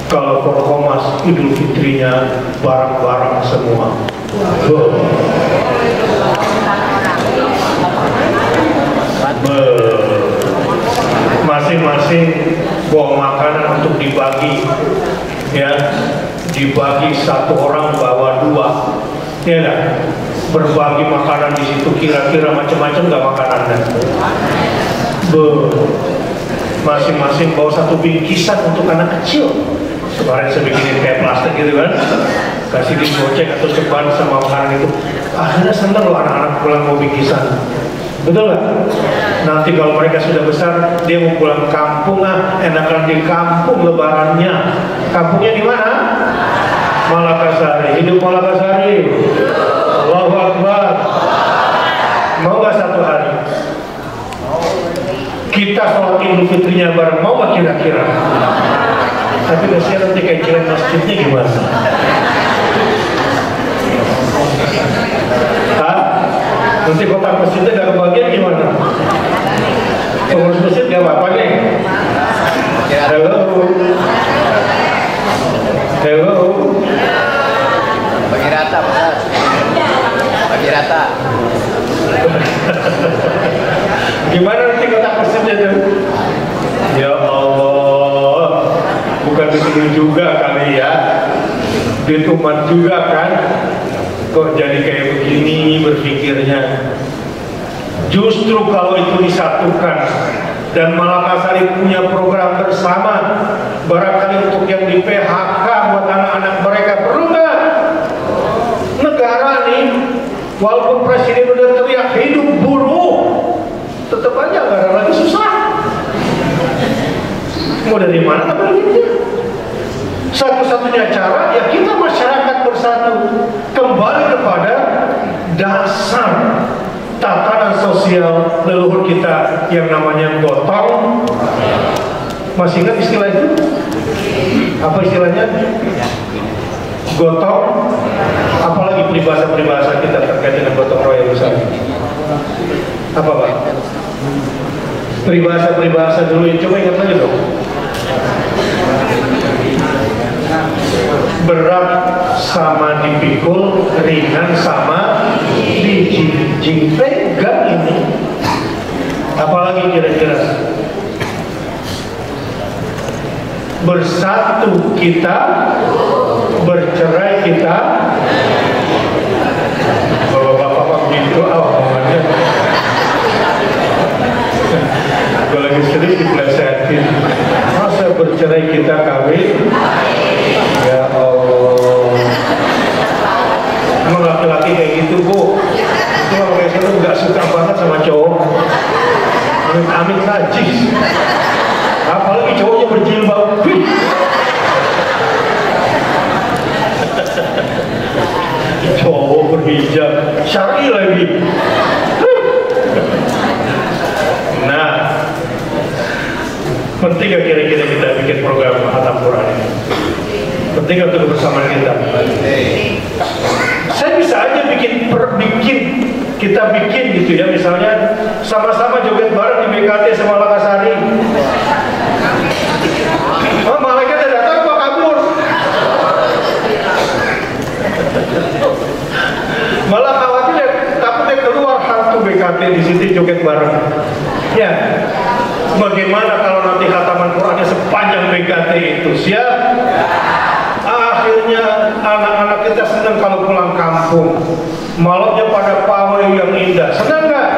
kalau Forkomas Idul Fitrinya bareng-bareng semua. Masing-masing bawa makanan untuk dibagi, ya, dibagi satu orang bawa dua, ya kan? Berbagi makanan di situ, kira-kira macam-macam nggak makanannya. Masing-masing bawa satu bingkisan untuk anak kecil. Kemarin saya bikinin kayak plastik gitu kan, kasih digocek atau ceban sama makanan itu. Akhirnya seneng loh anak-anak pulang mau bingkisan. Betul nggak? Nanti kalau mereka sudah besar, dia mau pulang kampung, enakan di kampung lebarannya. Kampungnya di mana? Malakasari. Hidup Malakasari. Allahu Akbar. Mau nggak satu hari kita sholat Idul Fitrinya bareng? Mau nggak kira-kira? Tapi kasihan nanti kayak masjidnya gimana? Hah? Nanti kotak masjidnya gak kebagian gimana? Pengurus masjid gak apa-apa nih? Halo? Halo? Bagi rata, Pak. Bagi rata. Gimana nanti kotak masjidnya tuh? Ya Allah, bukan begitu juga kali ya. Duit umat juga kan? Kok jadi kayak begini berpikirnya? Justru kalau itu disatukan dan Malakasari punya program bersama, barangkali untuk yang di PHK buat anak-anak mereka, perlu nggak? Negara nih, walaupun presiden udah teriak hidup buruh, tetap aja negara lagi susah. Mau dari mana tapi ini? Satu-satunya cara ya kita masyarakat bersatu, kembali kepada dasar tatanan sosial leluhur kita yang namanya gotong. Masih ingat istilah itu? Apa istilahnya? Gotong. Apalagi peribahasa-peribahasa kita terkait dengan gotong royong besar. Apa Pak? Peribahasa-peribahasa dulu, coba ingat lagi dong. berat sama dipikul, ringan sama dijinjing. Pegang ini. Apalagi kira-kira? Bersatu kita, bercerai kita. Bapak-bapak begitu omongannya. Gue lagi serius diplesetin. Masa bercerai kita kawin? Ya Allah. Emang laki-laki kayak gitu, Bu. Itu kalau kayak gitu gak suka banget sama cowok. Amit-amit najis. Apalagi cowoknya berjilbab. Cowok berhijab syar'i lagi. Nah, penting gak kira-kira kita bikin program khatam Quran ini? Penting gak untuk kebersamaan kita? Saya bisa aja kita bikin gitu ya, misalnya sama-sama joget bareng di BKT sama Lakasari. Oh, malaikat datang kok kabur. Malah khawatir takutnya keluar hantu BKT di situ joget bareng. Ya, bagaimana kalau nanti khataman Qurannya sepanjang BKT itu? Siap? Akhirnya anak-anak kita senang kalau pulang kampung, malamnya pada pawai yang indah. Senang nggak?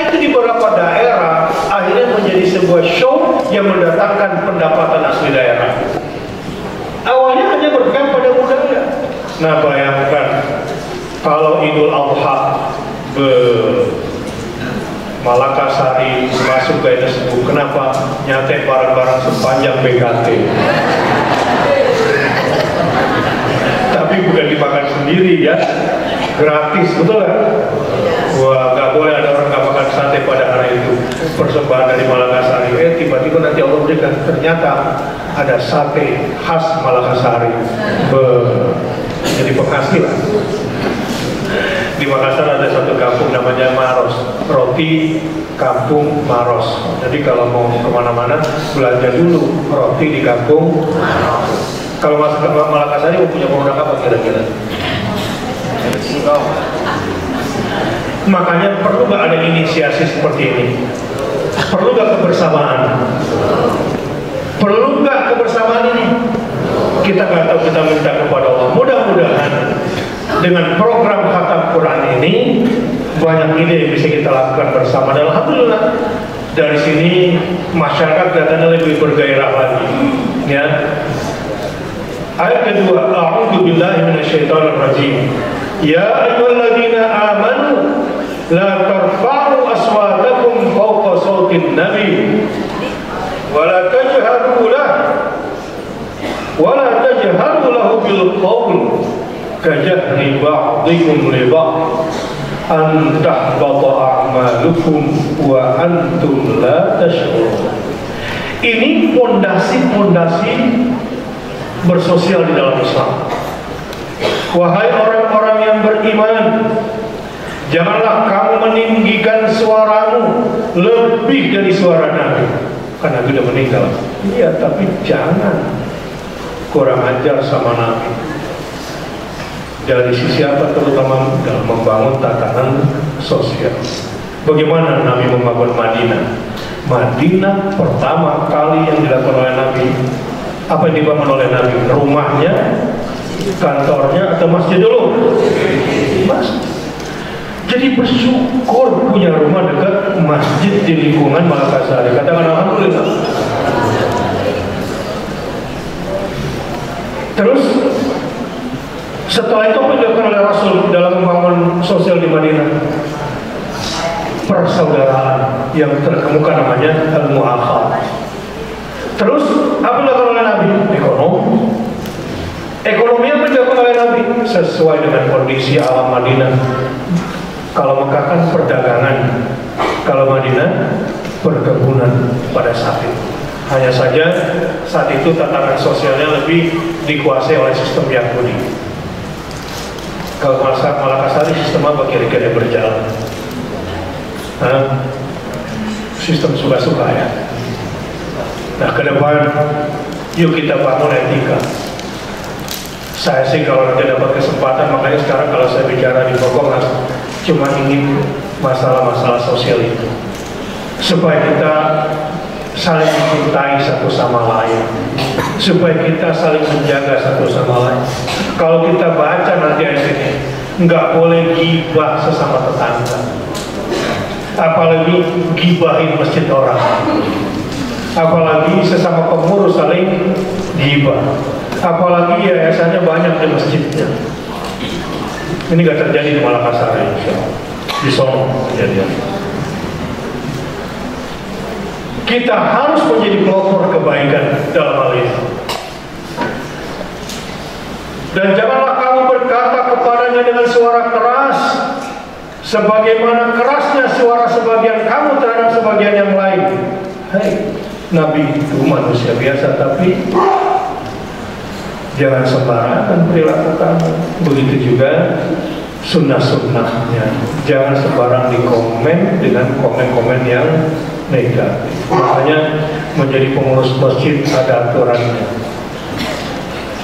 Itu di beberapa daerah akhirnya menjadi sebuah show yang mendatangkan pendapatan asli daerah. Awalnya hanya berpegang pada budaya. Nah, bayangkan kalau Idul Adha Malakasari masuk ke NSU, kenapa nyatet barang-barang sepanjang BKT? Tapi bukan dimakan sendiri ya, gratis, betul kan? Wah, nggak boleh ada orang nggak makan sate pada hari itu. Persembahan dari Malakasari, tiba-tiba nanti Allah berikan, ternyata ada sate khas Malakasari. Jadi penghasilan. Di Makassar ada satu kampung namanya Maros, roti kampung Maros. Jadi kalau mau kemana-mana belanja dulu roti di kampung Maros. Kalau masuk ke Malakasari mau punya produk apa kira-kira? Makanya perlu gak ada inisiasi seperti ini? Perlu gak kebersamaan? Perlu gak kebersamaan ini? Kita gak tahu, kita minta kepada Allah. Mudah-mudahan dengan program khatam Quran ini banyak ide yang bisa kita lakukan bersama. Dan alhamdulillah dari sini masyarakat kelihatannya lebih bergairah lagi. Ya. Ayat kedua, A'udzu billahi minasyaitonir rajim. Ya ayyuhalladzina amanu la tarfa'u aswatakum fawqa sautin nabi wa la tajharu lahu bil qawl kajahri ba'dikum li ba'd an tahbata a'malukum wa antum la tash'urun. Ini fondasi-fondasi bersosial di dalam Islam. Wahai orang-orang yang beriman, janganlah kamu meninggikan suaramu lebih dari suara Nabi, karena Nabi sudah meninggal. Iya, tapi jangan kurang ajar sama Nabi. Dari sisi apa? Terutama dalam membangun tatanan sosial. Bagaimana Nabi membangun Madinah? Madinah pertama kali yang dilakukan oleh Nabi, apa yang dibangun oleh Nabi? Rumahnya, kantornya, atau masjid dulu? Masjid. Jadi bersyukur punya rumah dekat masjid di lingkungan Malakasari. Katakan alhamdulillah. Terus setelah itu apa dilakukan oleh Rasul dalam membangun sosial di Madinah? Persaudaraan yang terkemuka namanya al-mu'akhah. Terus apa dilakukan oleh Nabi? Ekonomi yang dilakukan oleh Nabi sesuai dengan kondisi alam Madinah. Kalau Mekah kan perdagangan, kalau Madinah perkebunan pada saat itu. Hanya saja saat itu tatanan sosialnya lebih dikuasai oleh sistem Yahudi. Kalau Malakasari sistem apa kira-kira berjalan? Sistem suka-suka ya. Nah, ke depan yuk kita bangun etika. Saya sih kalau nanti dapat kesempatan, makanya sekarang kalau saya bicara di Bogor cuma ingin masalah-masalah sosial itu, supaya kita saling mencintai satu sama lain, supaya kita saling menjaga satu sama lain. Kalau kita baca nanti ayat ini, nggak boleh gibah sesama tetangga, apalagi gibahin masjid orang, apalagi sesama pengurus saling gibah, apalagi yayasannya banyak di masjidnya. Ini nggak terjadi di Makassar, di Solo kejadian. Kita harus menjadi pelopor kebaikan dalam hal ini. Dan janganlah kamu berkata kepadanya dengan suara keras, sebagaimana kerasnya suara sebagian kamu terhadap sebagian yang lain. Hei, Nabi itu manusia biasa, tapi jangan sembarangan perilaku kamu. Begitu juga sunnah-sunnahnya. Jangan sembarang dikomen dengan komen-komen yang negatif. Makanya menjadi pengurus masjid ada aturannya.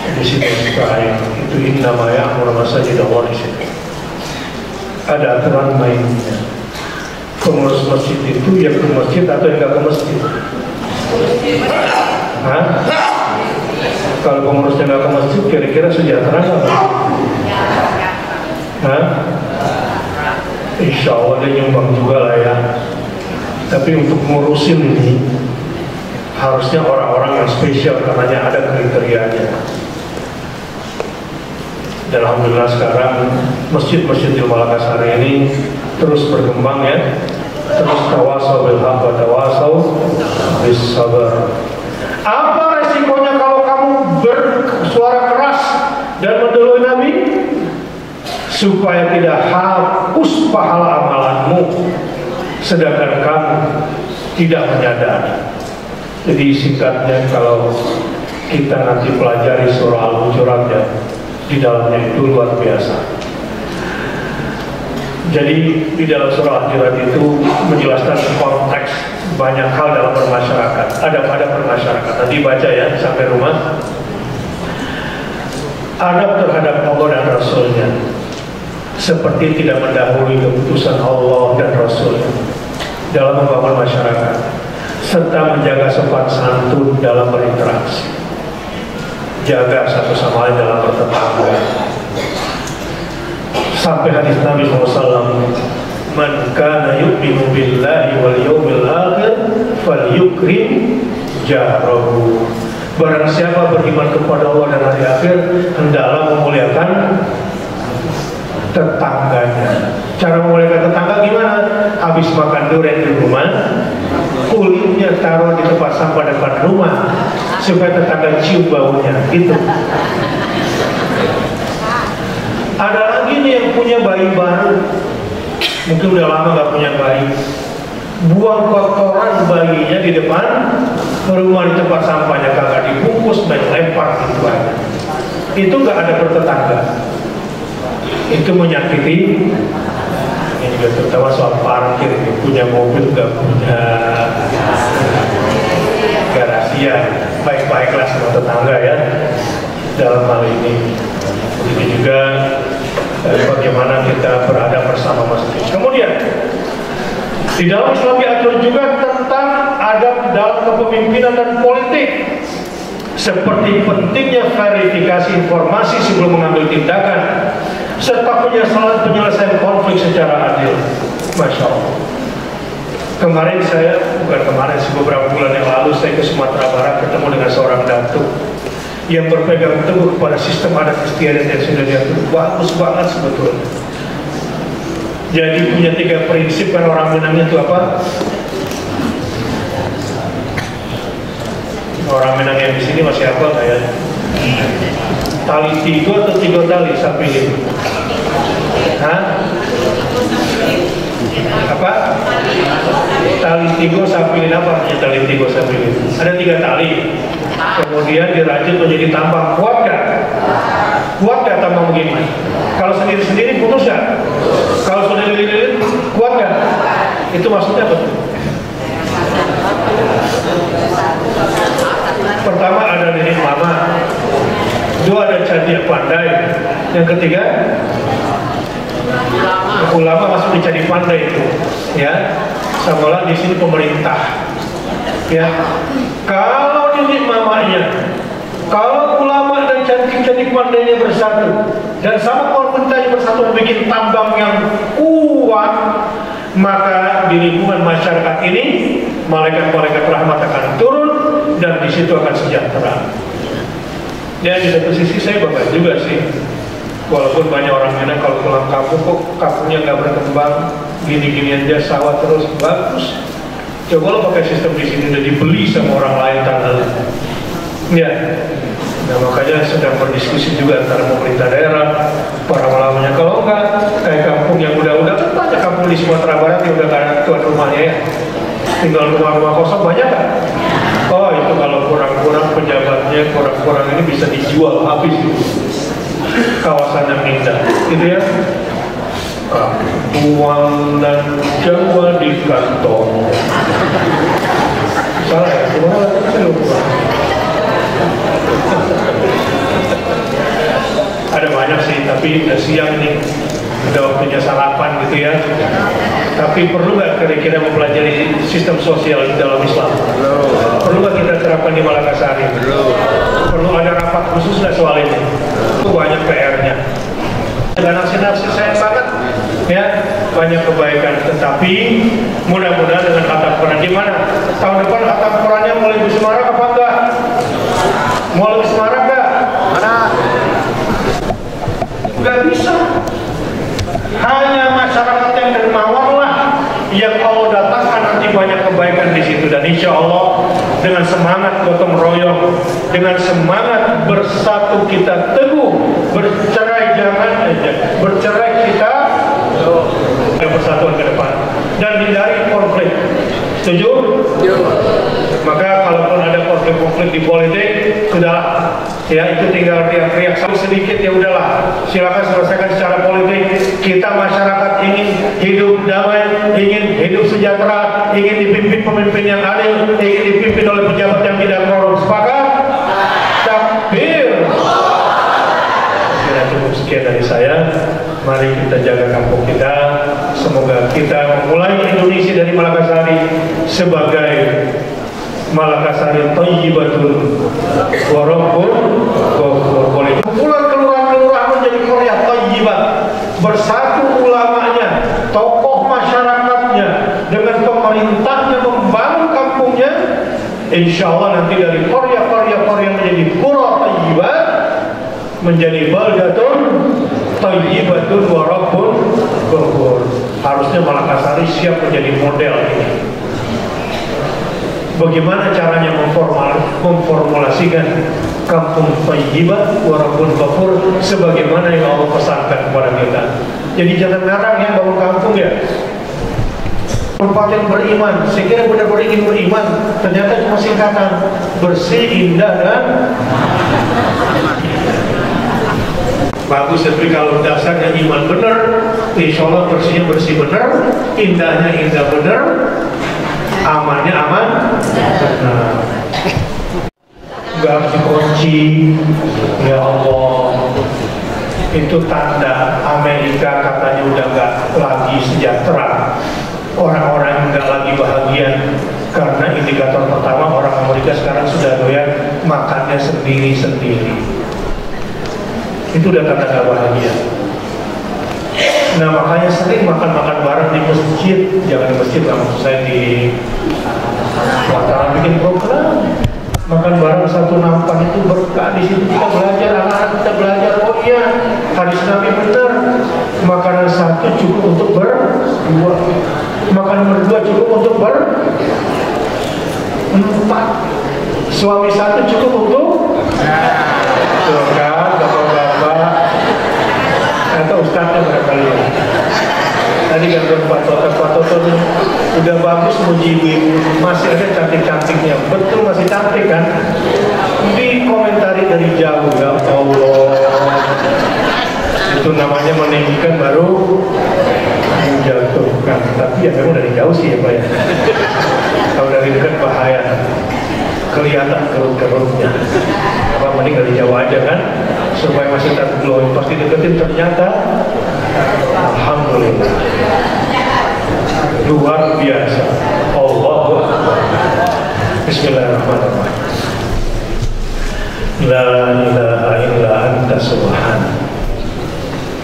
Di sini sekarang itu namanya amur masjid Allah di situ. Ada aturan mainnya. Pengurus masjid itu yang ke masjid atau yang nggak ke masjid? Hah? Kalau pengurusnya nggak ke masjid, kira-kira sejahtera nggak? Hah? Insya Allah dia nyumbang juga lah ya. Tapi untuk ngurusin ini harusnya orang-orang yang spesial karenanya ada kriterianya. Dan alhamdulillah sekarang masjid-masjid di Makassar ini terus berkembang ya, terus tawasau bil haq wa tawasau bis sabar. Apa resikonya kalau kamu bersuara keras dan mendului Nabi? Supaya tidak hapus pahala amalanmu, sedangkan kamu tidak menyadari. Jadi singkatnya, kalau kita nanti pelajari surah Al-Hujurat ya, di dalamnya itu luar biasa. Jadi di dalam surah Al-Hujurat itu menjelaskan konteks banyak hal dalam bermasyarakat. Ada bermasyarakat. Nanti baca ya sampai rumah. Adab terhadap Allah dan Rasulnya, seperti tidak mendahului keputusan Allah dan Rasulnya dalam membangun masyarakat, serta menjaga sopan santun dalam berinteraksi. Jaga satu sama lain dalam bertetangga. Sampai hadis Nabi SAW, man kana yu'minu billahi wal yawmil akhir falyukrim jarahu. Barang siapa beriman kepada Allah dan hari akhir, hendaklah memuliakan tetangganya. Cara memuliakan tetangga gimana? Habis makan durian di rumah, kulitnya taruh di tempat sampah depan rumah supaya tetangga cium baunya. Gitu. Ada lagi nih yang punya bayi baru, mungkin udah lama nggak punya bayi, buang kotoran bayinya di depan rumah di tempat sampahnya, kagak dibungkus, main lempar gitu aja. Itu nggak ada bertetangga. Itu menyakiti. Ini juga terutama soal parkir, punya mobil nggak punya garasi ya, baik-baiklah sama tetangga ya dalam hal ini. Begitu juga bagaimana kita berada bersama masjid. Kemudian di dalam Islam diatur juga tentang adab dalam kepemimpinan dan politik, seperti pentingnya verifikasi informasi sebelum mengambil tindakan, serta penyelesaian konflik secara adil. Masya Allah. Beberapa bulan yang lalu saya ke Sumatera Barat, ketemu dengan seorang datuk yang berpegang teguh pada sistem adat istiadat yang sudah diatur. Bagus banget sebetulnya. Jadi punya 3 prinsip kan orang Minangnya itu apa? Orang Minang yang di sini masih apa kayak tali 3 atau 3 tali sampai ini? Hah? Apa? Tali 3 sapilin. Apa artinya tali 3 sapilin? Ada 3 tali, kemudian dirajut menjadi tambang. Kuat gak? Kuat gak tambang begini? Kalau sendiri-sendiri putus gak? Kalau sudah dililit, kuat gak? Itu maksudnya apa? Pertama ada lilin lama, Dua, ada candi pandai. Yang ketiga, ulama masuk di candi pandai itu, ya. Sama di sini pemerintah, ya. Kalau ini mamanya, kalau ulama dan candi pandainya bersatu dan sama pemerintahnya bersatu bikin tambang yang kuat, maka di lingkungan masyarakat ini malaikat-malaikat rahmat akan turun dan di situ akan sejahtera. Ya, di satu sisi saya bangga juga sih, walaupun banyak orang bilang kalau pulang kampung kok kampungnya nggak berkembang, gini-gini aja sawah terus. Bagus, coba lo pakai sistem di sini udah dibeli sama orang lain tanah. Ya, nah makanya sedang berdiskusi juga antara pemerintah daerah, para ulamanya. Kalau enggak, kayak kampung yang udah kan banyak kampung di Sumatera Barat yang udah ada tuan rumahnya ya, tinggal rumah-rumah kosong banyak kan? Oh itu kalau kurang-kurang pejabatnya, kurang-kurang ini bisa dijual habis itu. Kawasan yang indah, gitu ya. Uang dan Jawa di kantong. Salah ya? Gimana? Saya lupa. Ada banyak sih, tapi udah siang nih, udah waktunya sarapan gitu ya. Tapi perlu nggak kira-kira mempelajari sistem sosial di dalam Islam? Perlu nggak kita terapkan di Malakasari? Perlu ada rapat khusus nggak soal ini? Itu banyak PR-nya. Dan nafsi-nafsi saya banget, ya banyak kebaikan. Tetapi mudah-mudahan dengan khatam Quran, gimana? Tahun depan khatam Qurannya mulai bersemarang apa enggak? Mulai bersemarang enggak? Mana? Nggak bisa. Hanya masyarakat yang dermawan lah yang Allah datangkan nanti banyak kebaikan di situ. Dan insya Allah dengan semangat gotong royong, dengan semangat bersatu kita teguh, bercerai jangan aja, bercerai kita persatuan ke depan dan hindari konflik. Setuju? Maka kalaupun ada konflik-konflik di politik, sudahlah, ya itu tinggal riak-riak sedikit, ya udahlah, silakan selesaikan secara politik. Kita masyarakat ingin hidup damai, ingin hidup sejahtera, ingin dipimpin pemimpin yang adil, ingin dipimpin oleh pejabat yang tidak korup. Sepakat? Takbir. Kira cukup sekian dari saya. Mari kita jaga kampung kita. Semoga kita memulai Indonesia dari Malakasari sebagai Malakasari Thayyibatun wa Rabbun Ghafur. Kumpulan kelurahan-kelurahan menjadi Korea Thayyibat, bersatu ulamanya, tokoh masyarakatnya, dengan pemerintahnya membangun kampungnya. Insya Allah nanti dari Korea menjadi Qura Thayyibat, menjadi Baldatun Thayyibatun wa Rabbun Ghafur. Harusnya Malakasari siap menjadi model ini. Bagaimana caranya memformulasikan kampung Thayyibat wa Rabbun Ghafur sebagaimana yang Allah pesankan kepada kita. Jadi jangan ngarang ya bangun kampung ya. Tempat yang beriman, saya kira benar-benar ingin beriman, ternyata cuma singkatan bersih, indah dan bagus. Tapi kalau dasarnya iman benar, insya Allah bersihnya bersih benar, indahnya indah benar, amannya aman benar. Gak harus dikunci. Ya Allah, itu tanda Amerika katanya udah gak lagi sejahtera, orang-orang nggak lagi bahagia, karena indikator pertama orang Amerika sekarang sudah doyan makannya sendiri-sendiri. Itu udah tanda gak bahagia. Nah makanya sering makan-makan bareng di masjid. Jangan di masjid lah, maksud saya di wartawan bikin program makan bareng satu nampan, itu berkah. Di situ kita belajar, anak-anak kita belajar. Oh iya, hadis Nabi benar, makanan satu cukup untuk berdua, makanan berdua cukup untuk berempat, suami satu cukup untuk kan, bapak-bapak atau ustaznya barangkali ya. Tadi kan Pak Toto udah bagus muji ibu, masih ada cantik-cantiknya, betul masih cantik kan? Dikomentari dari jauh, ya Allah, itu namanya meninggikan baru menjatuhkan. Tapi ya memang dari jauh sih ya Pak ya. Kalau dari dekat bahaya. kelihatan kerut-kerutnya. Apa mending dari Jawa aja kan, supaya masih terglowing. Pas dideketin ternyata alhamdulillah luar biasa. Allahu Akbar. Bismillahirrahmanirrahim. La ilaha illa anta subhanak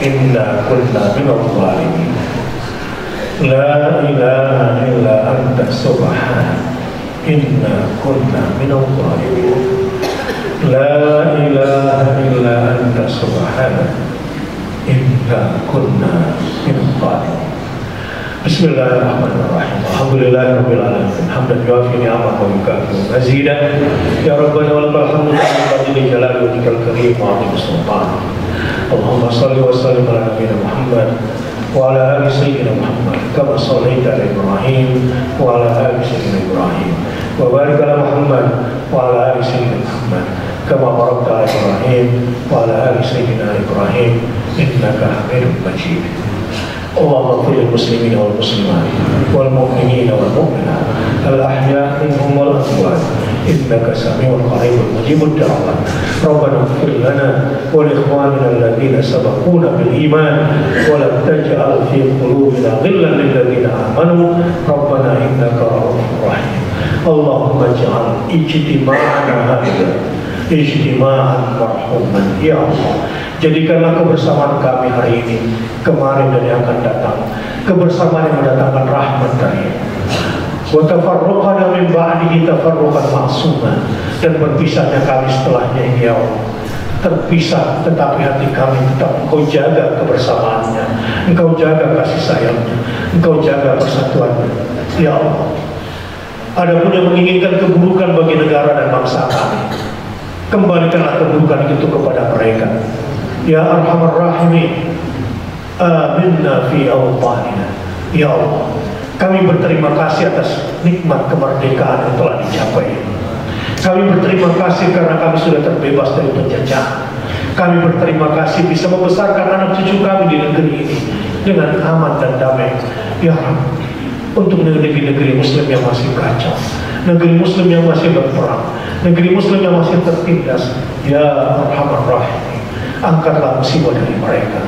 inna kunna minadh dhalimin. La ilaha illa anta subhanak inna kunna minadh dhalimin. La ilaha illa anta subhanak inna kunna minadh dhalimin. Bismillahirrahmanirrahim. Alhamdulillahirabbil alamin. Hamdan yuafi ni'amahu wa yukafi'u mazidah. Ya Rabbana wa lakal hamdu bi jalali wajhikal karim wa 'azimi sultan. Allahumma shalli wa sallim ala nabiyyina Muhammad wa ala ali sayyidina Muhammad kama shallaita ala Ibrahim wa ala ali sayyidina Ibrahim wa barik ala Muhammad wa ala ali sayyidina Muhammad kama barakta ala Ibrahim wa ala ali sayyidina Ibrahim innaka Hamidum Majid. Allahumma ighfir lil muslimina wal muslimat wal mu'minina wal mu'minat al ahya'i minhum wal amwat innaka sami'un qaribun mujibud da'wat. Rabbana ighfir lana wa li ikhwanina alladhina sabaquna bil iman wa la taj'al fi qulubina ghillan lil ladzina amanu rabbana innaka ra'ufur rahim. Allahumma ij'al ijtima'ana hadha ijtima'an marhuman ya Allah. Jadikanlah kebersamaan kami hari ini, kemarin dan yang akan datang, kebersamaan yang mendatangkan rahmat dari wa tafarruqana min ba'dihi tafarruqan ma'suman, dan berpisahnya kami setelahnya ini ya Allah terpisah, tetapi hati kami tetap Engkau jaga kebersamaannya, Engkau jaga kasih sayangnya, Engkau jaga persatuannya ya Allah. Adapun yang menginginkan keburukan bagi negara dan bangsa kami, kembalikanlah keburukan itu kepada mereka ya Arhamar Rahimin. Aminna fi awtanina ya Allah. Kami berterima kasih atas nikmat kemerdekaan yang telah dicapai. Kami berterima kasih karena kami sudah terbebas dari penjajahan. Kami berterima kasih bisa membesarkan anak cucu kami di negeri ini dengan aman dan damai ya Rabb. Untuk negeri-negeri muslim yang masih kacau, negeri muslim yang masih berperang, negeri muslim yang masih tertindas ya Arhamar Rahimin, angkatlah musibah dari mereka,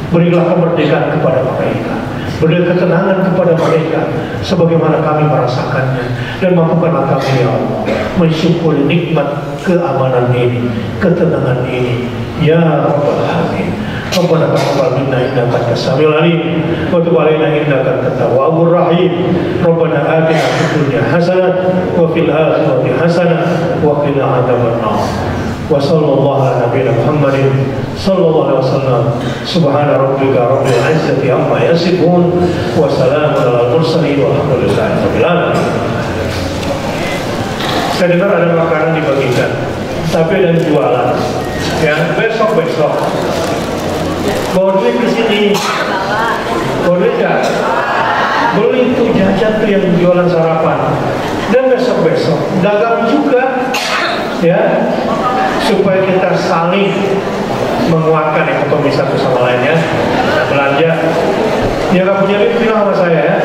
berilah kemerdekaan kepada mereka, berilah ketenangan kepada mereka sebagaimana kami merasakannya, dan mampukanlah kami ya Allah mensyukuri nikmat keamanan ini, ketenangan ini ya Rabbal Alamin. Rabbana taqabbal minna innaka antas samiul alim wa tub alaina innaka antat tawwabur rahim. Rabbana atina fid dunya hasanah wa fil akhirati hasanah wa qina adzabannar. Wa sallallahu ala nabiyyina Muhammadin sallallahu alaihi wasallam. Subhana rabbika rabbil izzati amma yasifun wa salamun alal mursalin walhamdulillahi rabbil alamin. Saya dengar ada makanan dibagikan, tapi ada jualan ya besok-besok. Bawa duit ke sini, bawa duit gak? Beli tuh jajan tuh yang jualan sarapan, dan besok-besok dagang juga ya, supaya kita saling menguatkan ekonomi satu sama lainnya. Belanja, ya gak punya duit bilang sama saya ya.